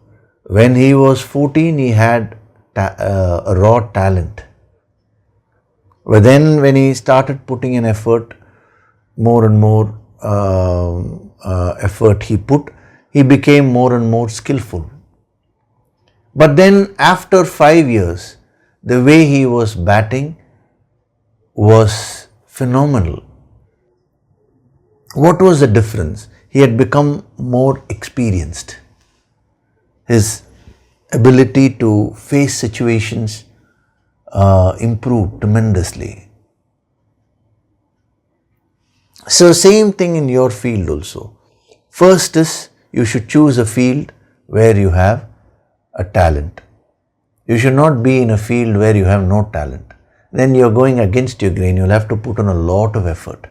when he was 14, he had a raw talent. But then when he started putting in effort, more and more effort he put, he became more and more skillful. But then after 5 years, the way he was batting was phenomenal. What was the difference? He had become more experienced. His ability to face situations improved tremendously. So same thing in your field also. First is you should choose a field where you have a talent. You should not be in a field where you have no talent. Then you're going against your grain. You'll have to put in a lot of effort.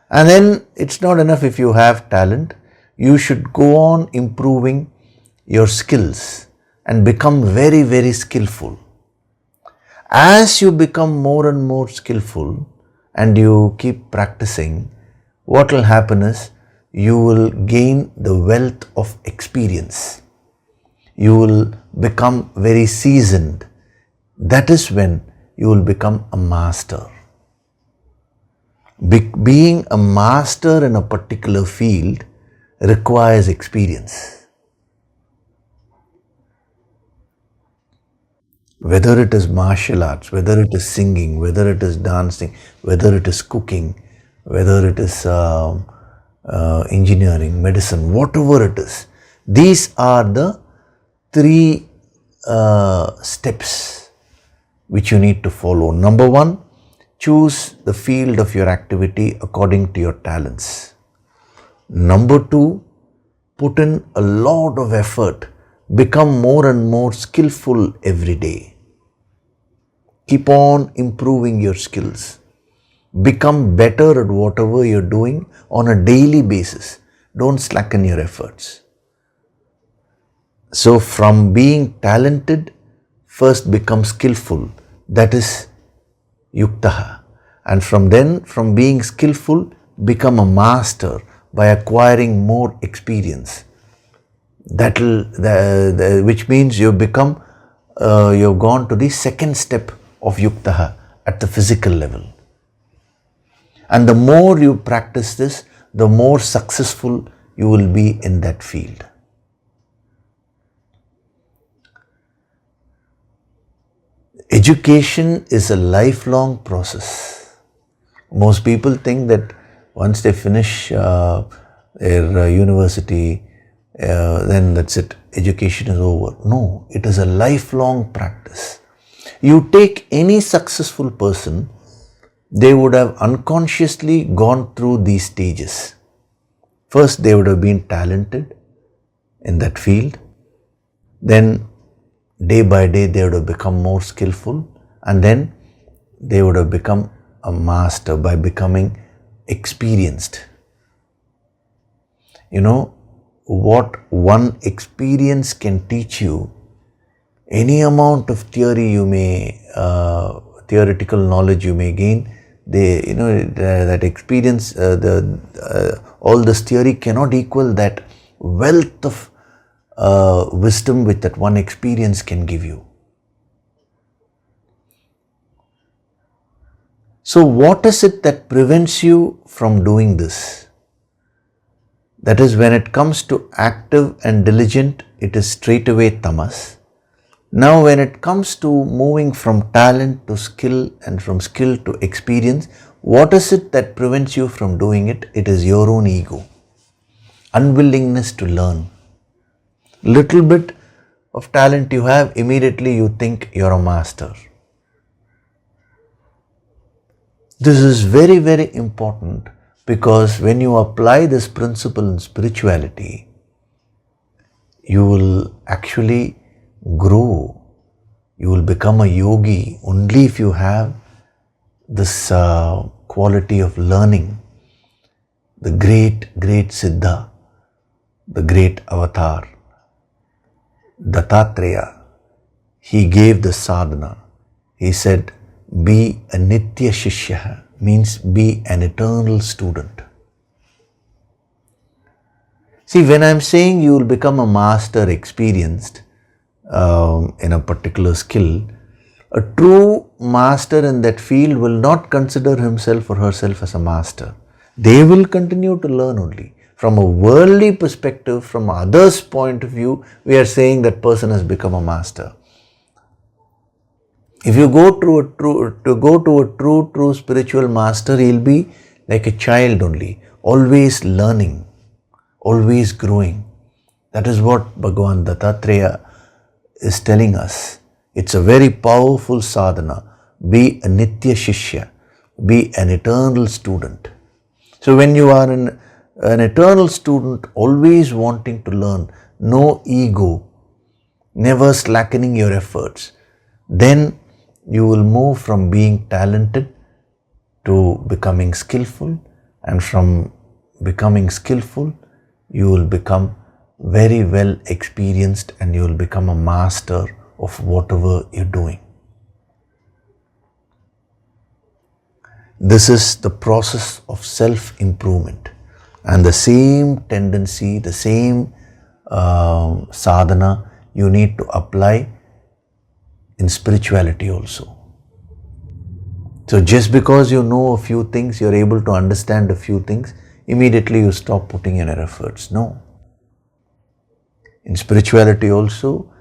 And then it's not enough if you have talent. You should go on improving your skills and become very, very skillful. As you become more and more skillful and you keep practicing, what will happen is you will gain the wealth of experience. You will become very seasoned. That is when you will become a master. Being a master in a particular field requires experience. Whether it is martial arts, whether it is singing, whether it is dancing, whether it is cooking, whether it is engineering, medicine, whatever it is, these are the 3 steps which you need to follow. Number 1, choose the field of your activity according to your talents. Number 2, put in a lot of effort. Become more and more skillful every day. Keep on improving your skills. Become better at whatever you're doing on a daily basis. Don't slacken your efforts. So from being talented, first become skillful. That is yuktaha. And from being skillful, become a master by acquiring more experience. Which means you've gone to the second step of yuktaha at the physical level. And the more you practice this, the more successful you will be in that field. Education is a lifelong process. Most people think that once they finish their university, then that's it, education is over. No, it is a lifelong practice. You take any successful person, they would have unconsciously gone through these stages. First, they would have been talented in that field. Then, day by day, they would have become more skillful. And then, they would have become a master by becoming experienced. You know, what one experience can teach you, any amount of theory you may, theoretical knowledge you may gain, that experience, all this theory cannot equal that wealth of wisdom which that one experience can give you. So what is it that prevents you from doing this? That is, when it comes to active and diligent, it is straightaway tamas. Now when it comes to moving from talent to skill and from skill to experience, what is it that prevents you from doing it? It is your own ego, unwillingness to learn. Little bit of talent you have, immediately you think you're a master. This is very, very important, because when you apply this principle in spirituality, you will actually grow. You will become a yogi only if you have this quality of learning. The great Siddha, the great avatar, Dattatreya, he gave the sadhana. He said, be a nitya shishya, means be an eternal student. See, when I'm saying you will become a master experienced in a particular skill, a true master in that field will not consider himself or herself as a master. They will continue to learn only. From a worldly perspective, from others' point of view, we are saying that person has become a master. If you go to a true spiritual master, he'll be like a child only, always learning, always growing. That is what Bhagavan Dattatreya is telling us. It's a very powerful sadhana. Be a nitya shishya, be an eternal student. So when you are an eternal student, always wanting to learn, no ego, never slackening your efforts, then you will move from being talented to becoming skillful, and from becoming skillful, you will become very well experienced and you will become a master of whatever you're doing. This is the process of self-improvement, and the same tendency, the same sadhana you need to apply in spirituality also. So just because you know a few things, you're able to understand a few things, immediately you stop putting in your efforts. No. In spirituality also,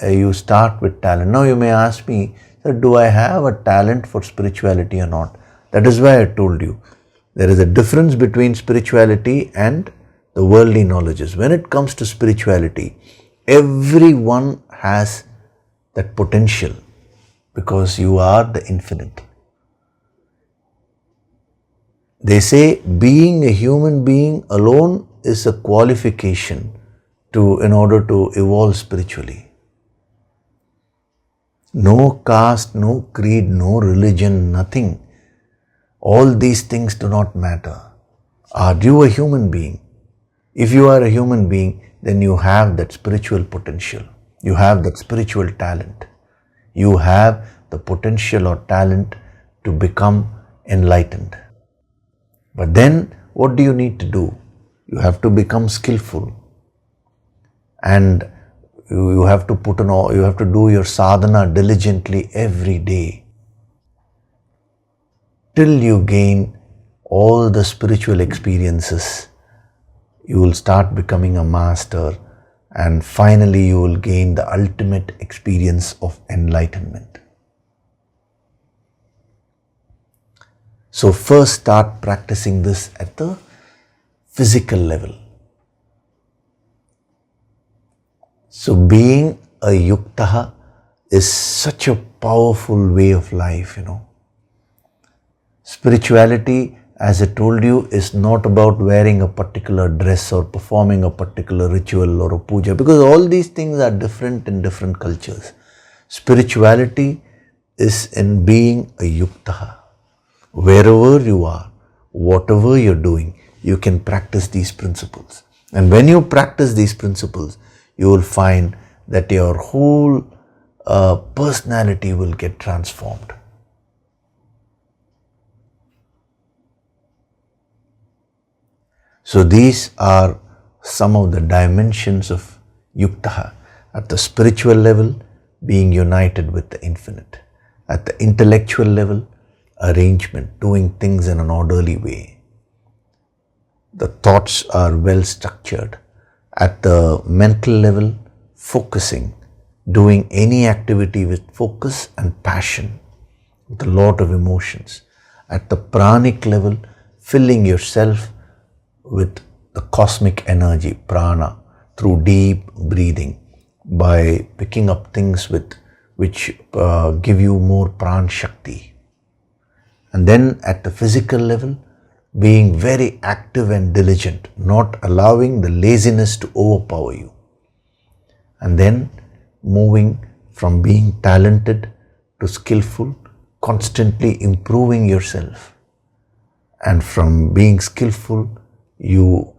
you start with talent. Now you may ask me, do I have a talent for spirituality or not? That is why I told you, there is a difference between spirituality and the worldly knowledges. When it comes to spirituality, everyone has that potential, because you are the infinite. They say being a human being alone is a qualification in order to evolve spiritually. No caste, no creed, no religion, nothing. All these things do not matter. Are you a human being? If you are a human being, then you have that spiritual potential. You have that spiritual talent. You have the potential or talent to become enlightened. But then what do you need to do? You have to become skillful. And you have to do your sadhana diligently every day, till you gain all the spiritual experiences. You will start becoming a master, and finally you will gain the ultimate experience of enlightenment. So first start practicing this at the physical level. So being a yuktaha is such a powerful way of life, Spirituality, as I told you, is not about wearing a particular dress or performing a particular ritual or a puja, because all these things are different in different cultures. Spirituality is in being a yuktaha. Wherever you are, whatever you're doing, you can practice these principles. And when you practice these principles, you will find that your whole personality will get transformed. So these are some of the dimensions of yuktaha. At the spiritual level, being united with the infinite. At the intellectual level, arrangement, doing things in an orderly way. The thoughts are well structured. At the mental level, focusing, doing any activity with focus and passion, with a lot of emotions. At the pranic level, filling yourself with the cosmic energy, prana, through deep breathing, by picking up things which give you more pran shakti. And then at the physical level, being very active and diligent, not allowing the laziness to overpower you. And then moving from being talented to skillful, constantly improving yourself. And from being skillful, you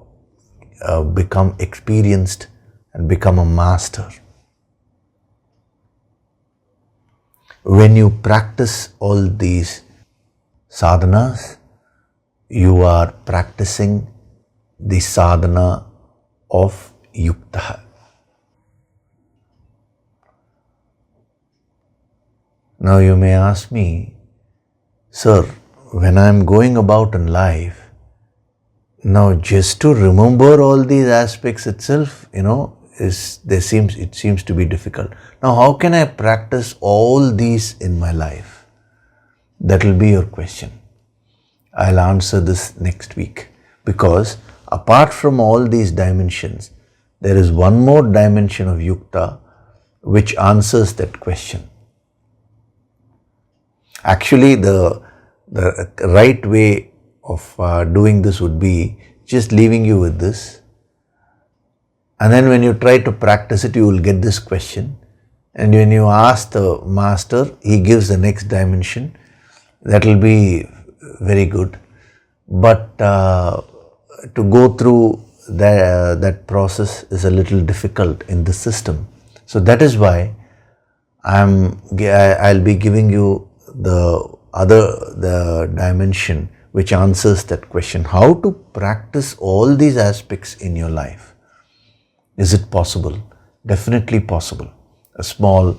become experienced and become a master. When you practice all these sadhanas, you are practicing the sadhana of yukta. Now you may ask me, sir, when I am going about in life, now just to remember all these aspects itself, it seems to be difficult. Now how can I practice all these in my life? That will be your question. I'll answer this next week, because apart from all these dimensions, there is one more dimension of yukta which answers that question. Actually, the right way of doing this would be just leaving you with this, and then when you try to practice it, you will get this question, and when you ask the master, he gives the next dimension. That will be very good, but to go through that process is a little difficult in the system. So that is why I'll be giving you the dimension which answers that question. How to practice all these aspects in your life? Is it possible? Definitely possible. A small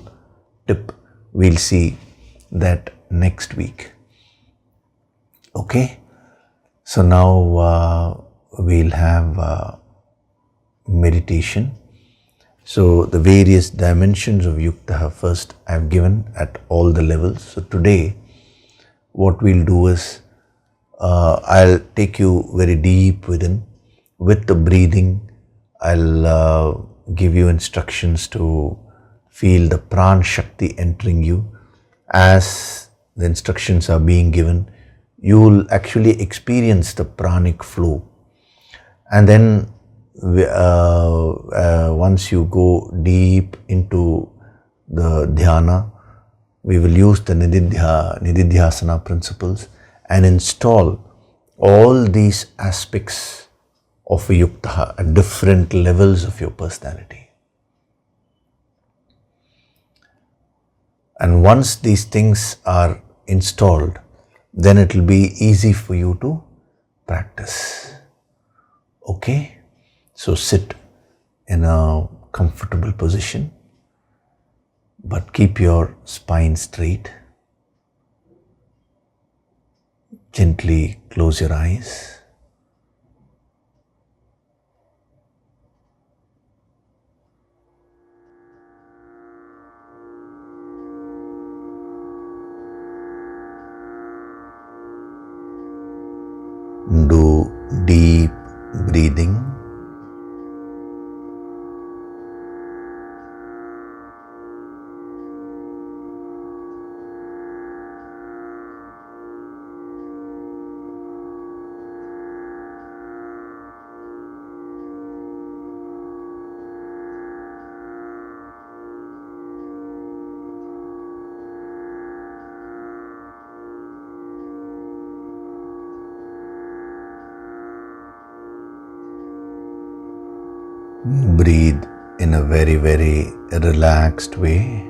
tip, we'll see that next week. Okay, so now we'll have meditation. So the various dimensions of yukta first I've given at all the levels. So today what we'll do is I'll take you very deep within. With the breathing, I'll give you instructions to feel the pran shakti entering you. As the instructions are being given, you will actually experience the pranic flow. And then once you go deep into the dhyana, we will use the nididhyasana principles and install all these aspects of yukta at different levels of your personality. And once these things are installed, then it will be easy for you to practice. Okay? So sit in a comfortable position, but keep your spine straight. Gently close your eyes. Do deep breathing. Breathe in a very, very relaxed way.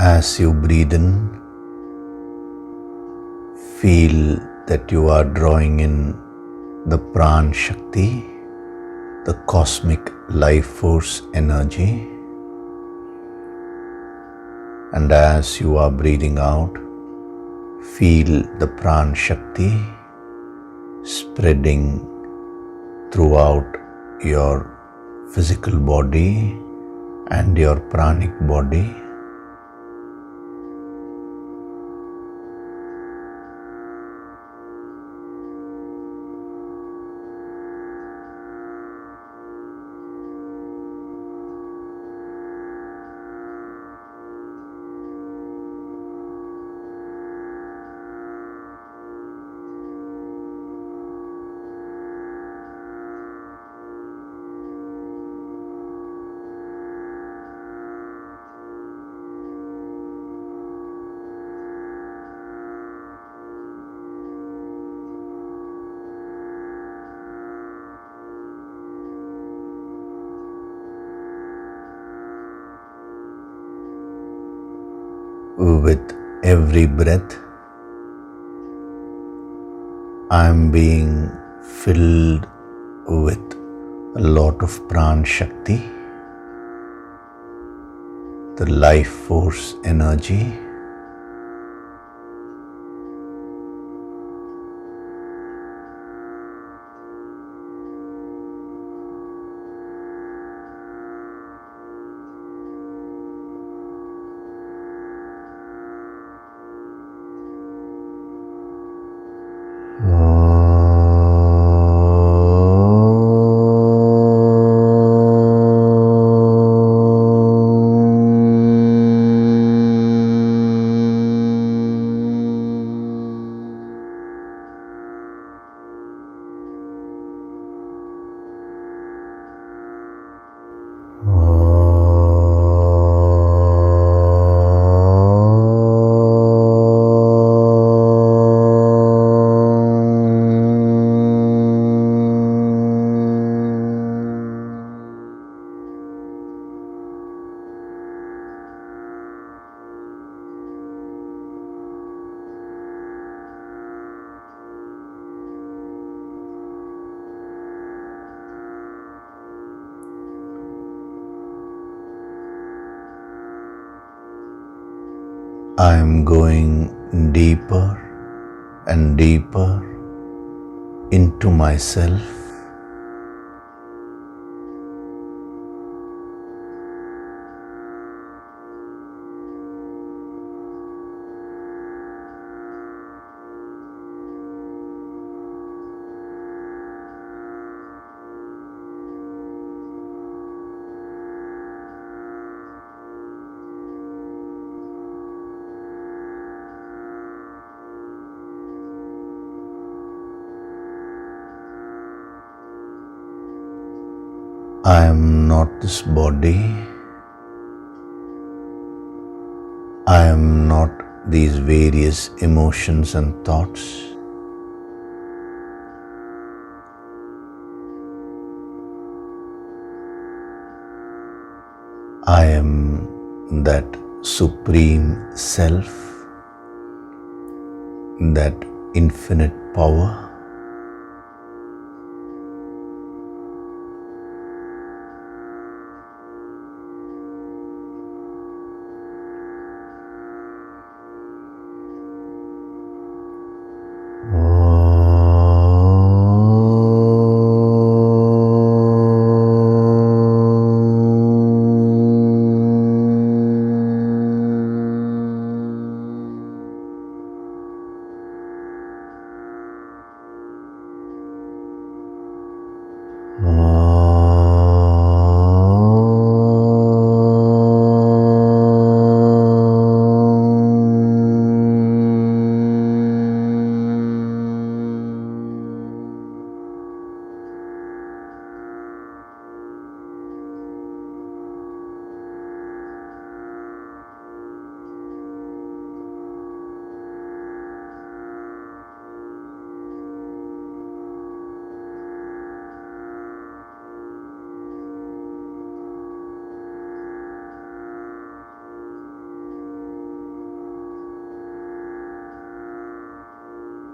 As you breathe in, feel that you are drawing in the Pran Shakti, the cosmic life force energy. And as you are breathing out, feel the Pran Shakti spreading throughout your physical body and your pranic body. With every breath, I am being filled with a lot of Pran Shakti, the life force energy. I am going deeper and deeper into myself. I am not this body. I am not these various emotions and thoughts. I am that Supreme Self, that infinite power.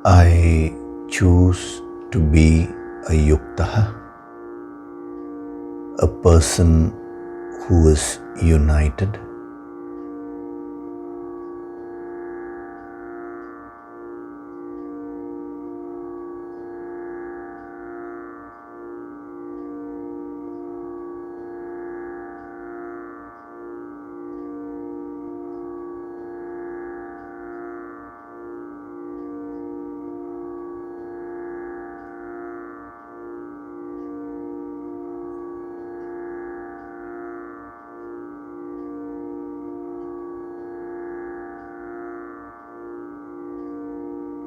I choose to be a yuktaha, a person who is united.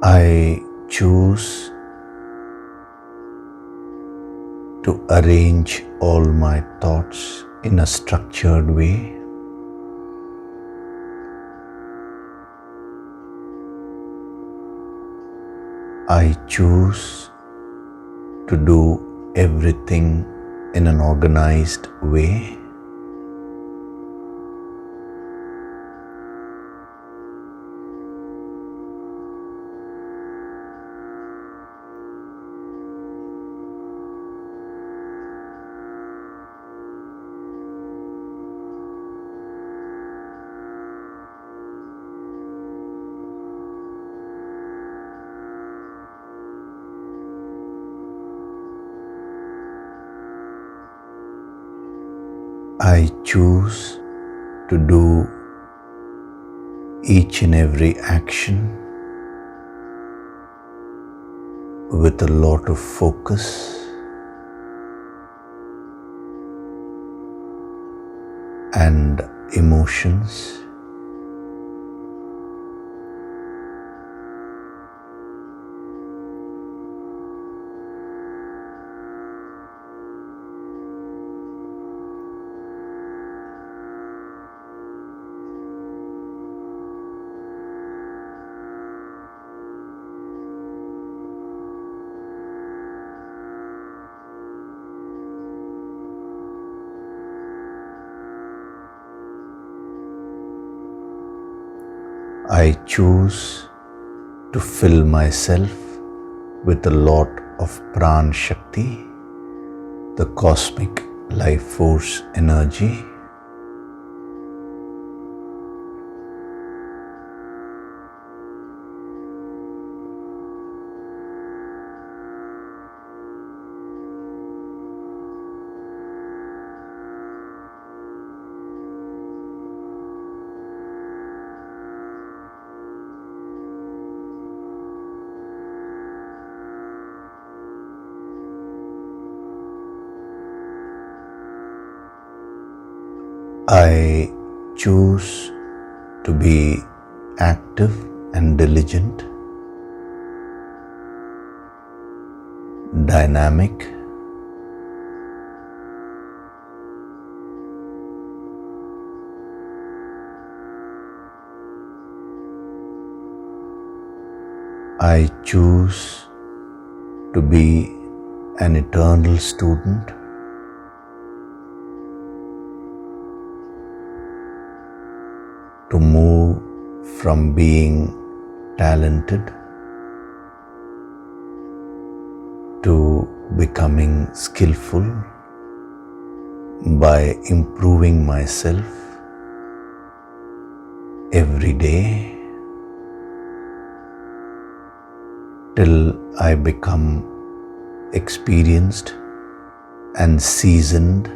I choose to arrange all my thoughts in a structured way. I choose to do everything in an organized way. I choose to do each and every action with a lot of focus and emotions. I choose to fill myself with a lot of Pran Shakti, the cosmic life force energy. I choose to be active and diligent, dynamic, I choose to be an eternal student. To move from being talented to becoming skillful by improving myself every day till I become experienced and seasoned.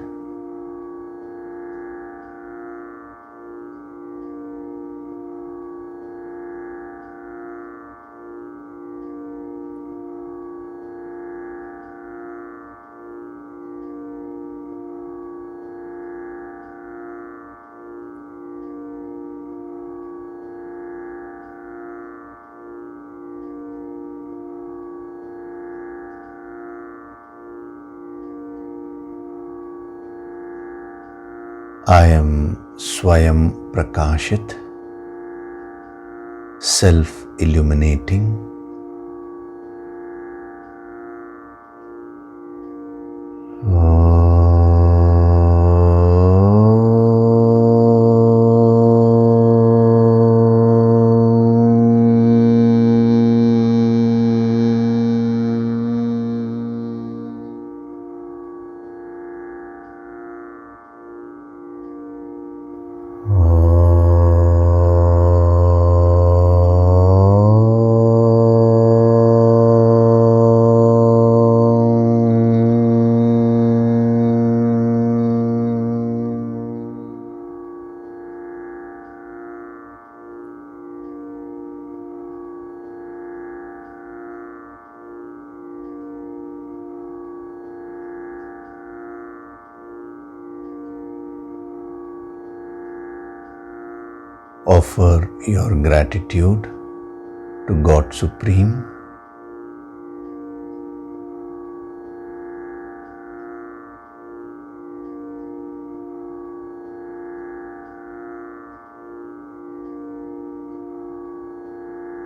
I am Swayam Prakashit, self-illuminating. Offer your gratitude to God Supreme.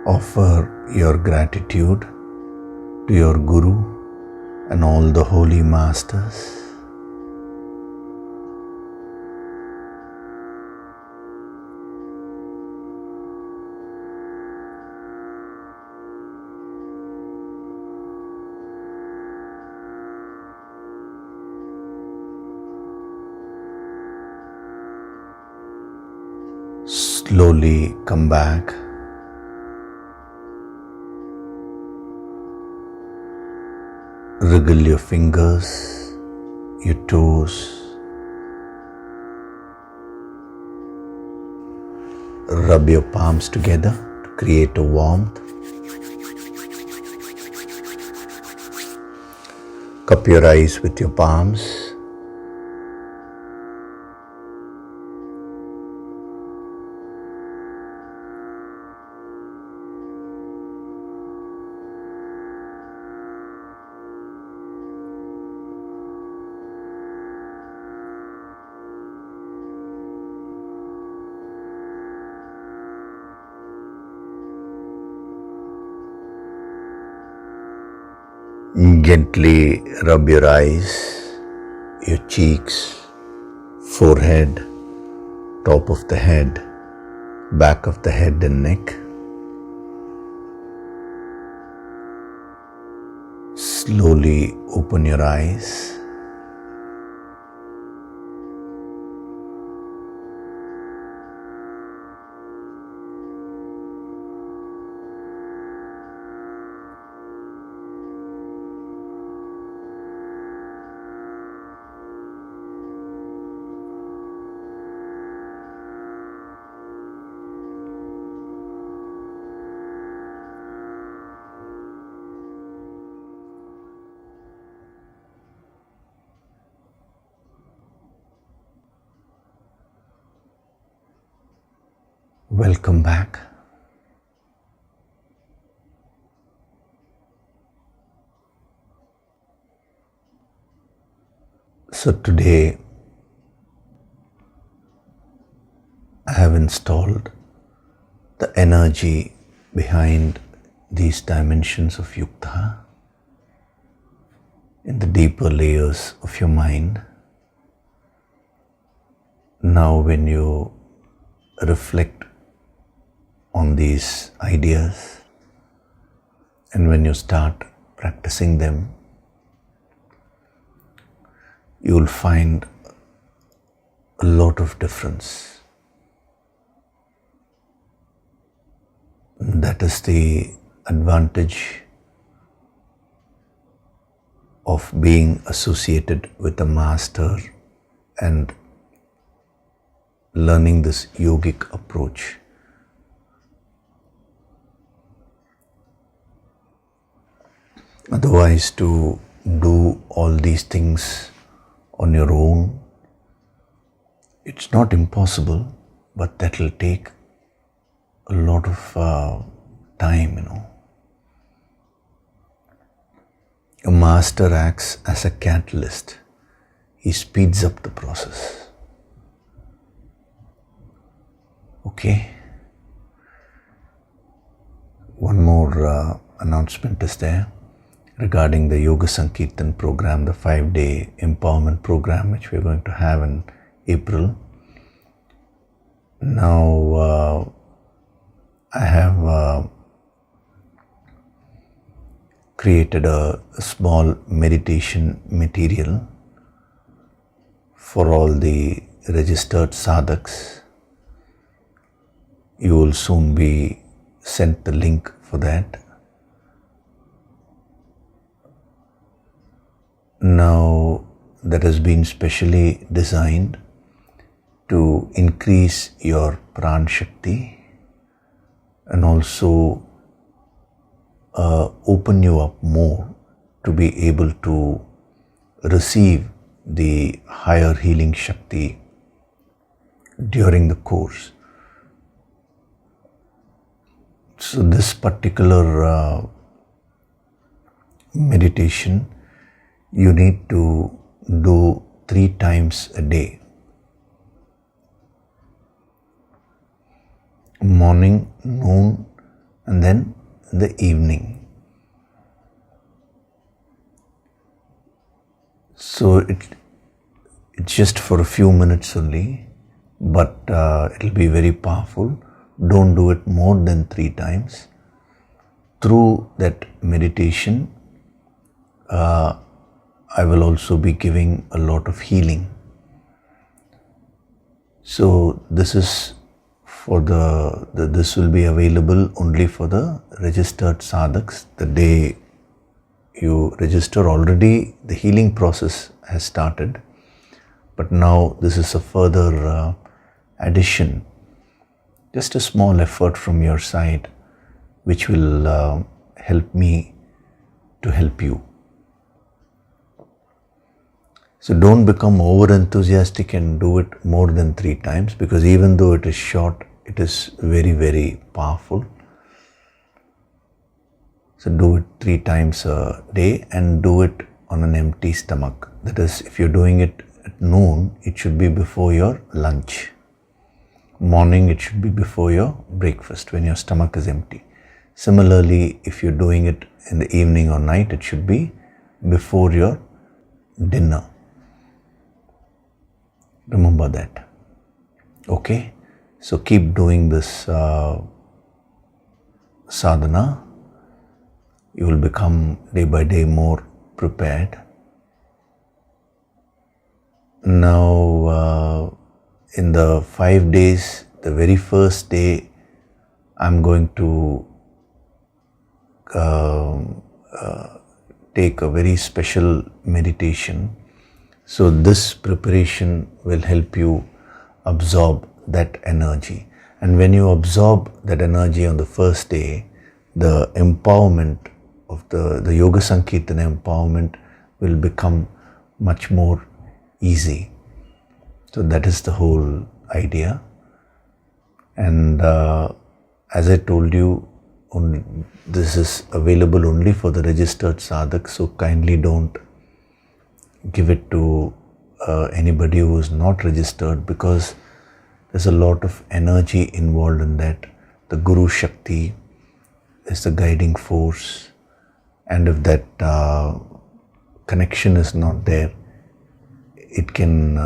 Offer your gratitude to your Guru and all the holy masters. Slowly come back. Wriggle your fingers, your toes. Rub your palms together to create a warmth. Cup your eyes with your palms. Gently rub your eyes, your cheeks, forehead, top of the head, back of the head and neck. Slowly open your eyes. Welcome back. So today I have installed the energy behind these dimensions of Yukta in the deeper layers of your mind. Now when you reflect on these ideas and when you start practicing them, you will find a lot of difference. That is the advantage of being associated with a master and learning this yogic approach. Otherwise, to do all these things on your own, it's not impossible, but that will take a lot of time, A master acts as a catalyst. He speeds up the process. Okay? One more announcement is there regarding the Yoga Sankirtan program, the 5-day empowerment program which we're going to have in April. Now I have created a small meditation material for all the registered sadhaks. You will soon be sent the link for that. Now that has been specially designed to increase your pran shakti and also open you up more to be able to receive the higher healing shakti during the course. So this particular meditation you need to do 3 times a day. Morning, noon, and then in the evening. So it's just for a few minutes only, but it will be very powerful. Don't do it more than 3 times. Through that meditation, I will also be giving a lot of healing. So this is for this will be available only for the registered sadhaks. The day you register, already the healing process has started, but now this is a further addition, just a small effort from your side, which will help me to help you. So don't become over enthusiastic and do it more than 3 times, because even though it is short, it is very, very powerful. So do it 3 times a day and do it on an empty stomach. That is, if you're doing it at noon, it should be before your lunch. Morning, it should be before your breakfast, when your stomach is empty. Similarly, if you're doing it in the evening or night, it should be before your dinner. Remember that. Okay? So keep doing this sadhana. You will become day by day more prepared. Now, in the 5 days, the very first day, I'm going to take a very special meditation. So this preparation will help you absorb that energy. And when you absorb that energy on the first day, the empowerment of the Yoga Sankirtana empowerment will become much more easy. So that is the whole idea. And as I told you, this is available only for the registered sadhaks, so kindly don't give it to anybody who is not registered, because there's a lot of energy involved in that. The Guru Shakti is the guiding force, and if that connection is not there, it can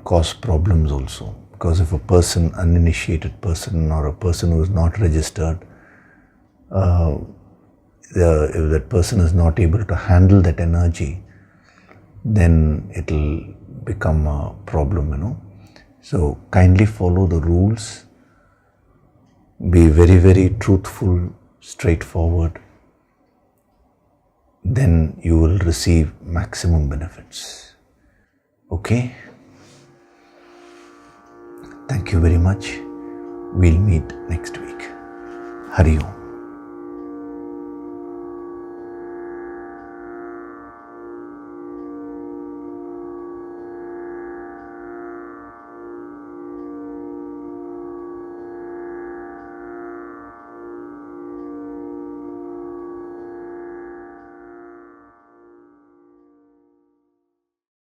cause problems also. Because if a person, uninitiated person, or a person who is not registered, if that person is not able to handle that energy, then it will become a problem, So kindly follow the rules. Be very, very truthful, straightforward. Then you will receive maximum benefits. Okay? Thank you very much. We'll meet next week. Hari Om.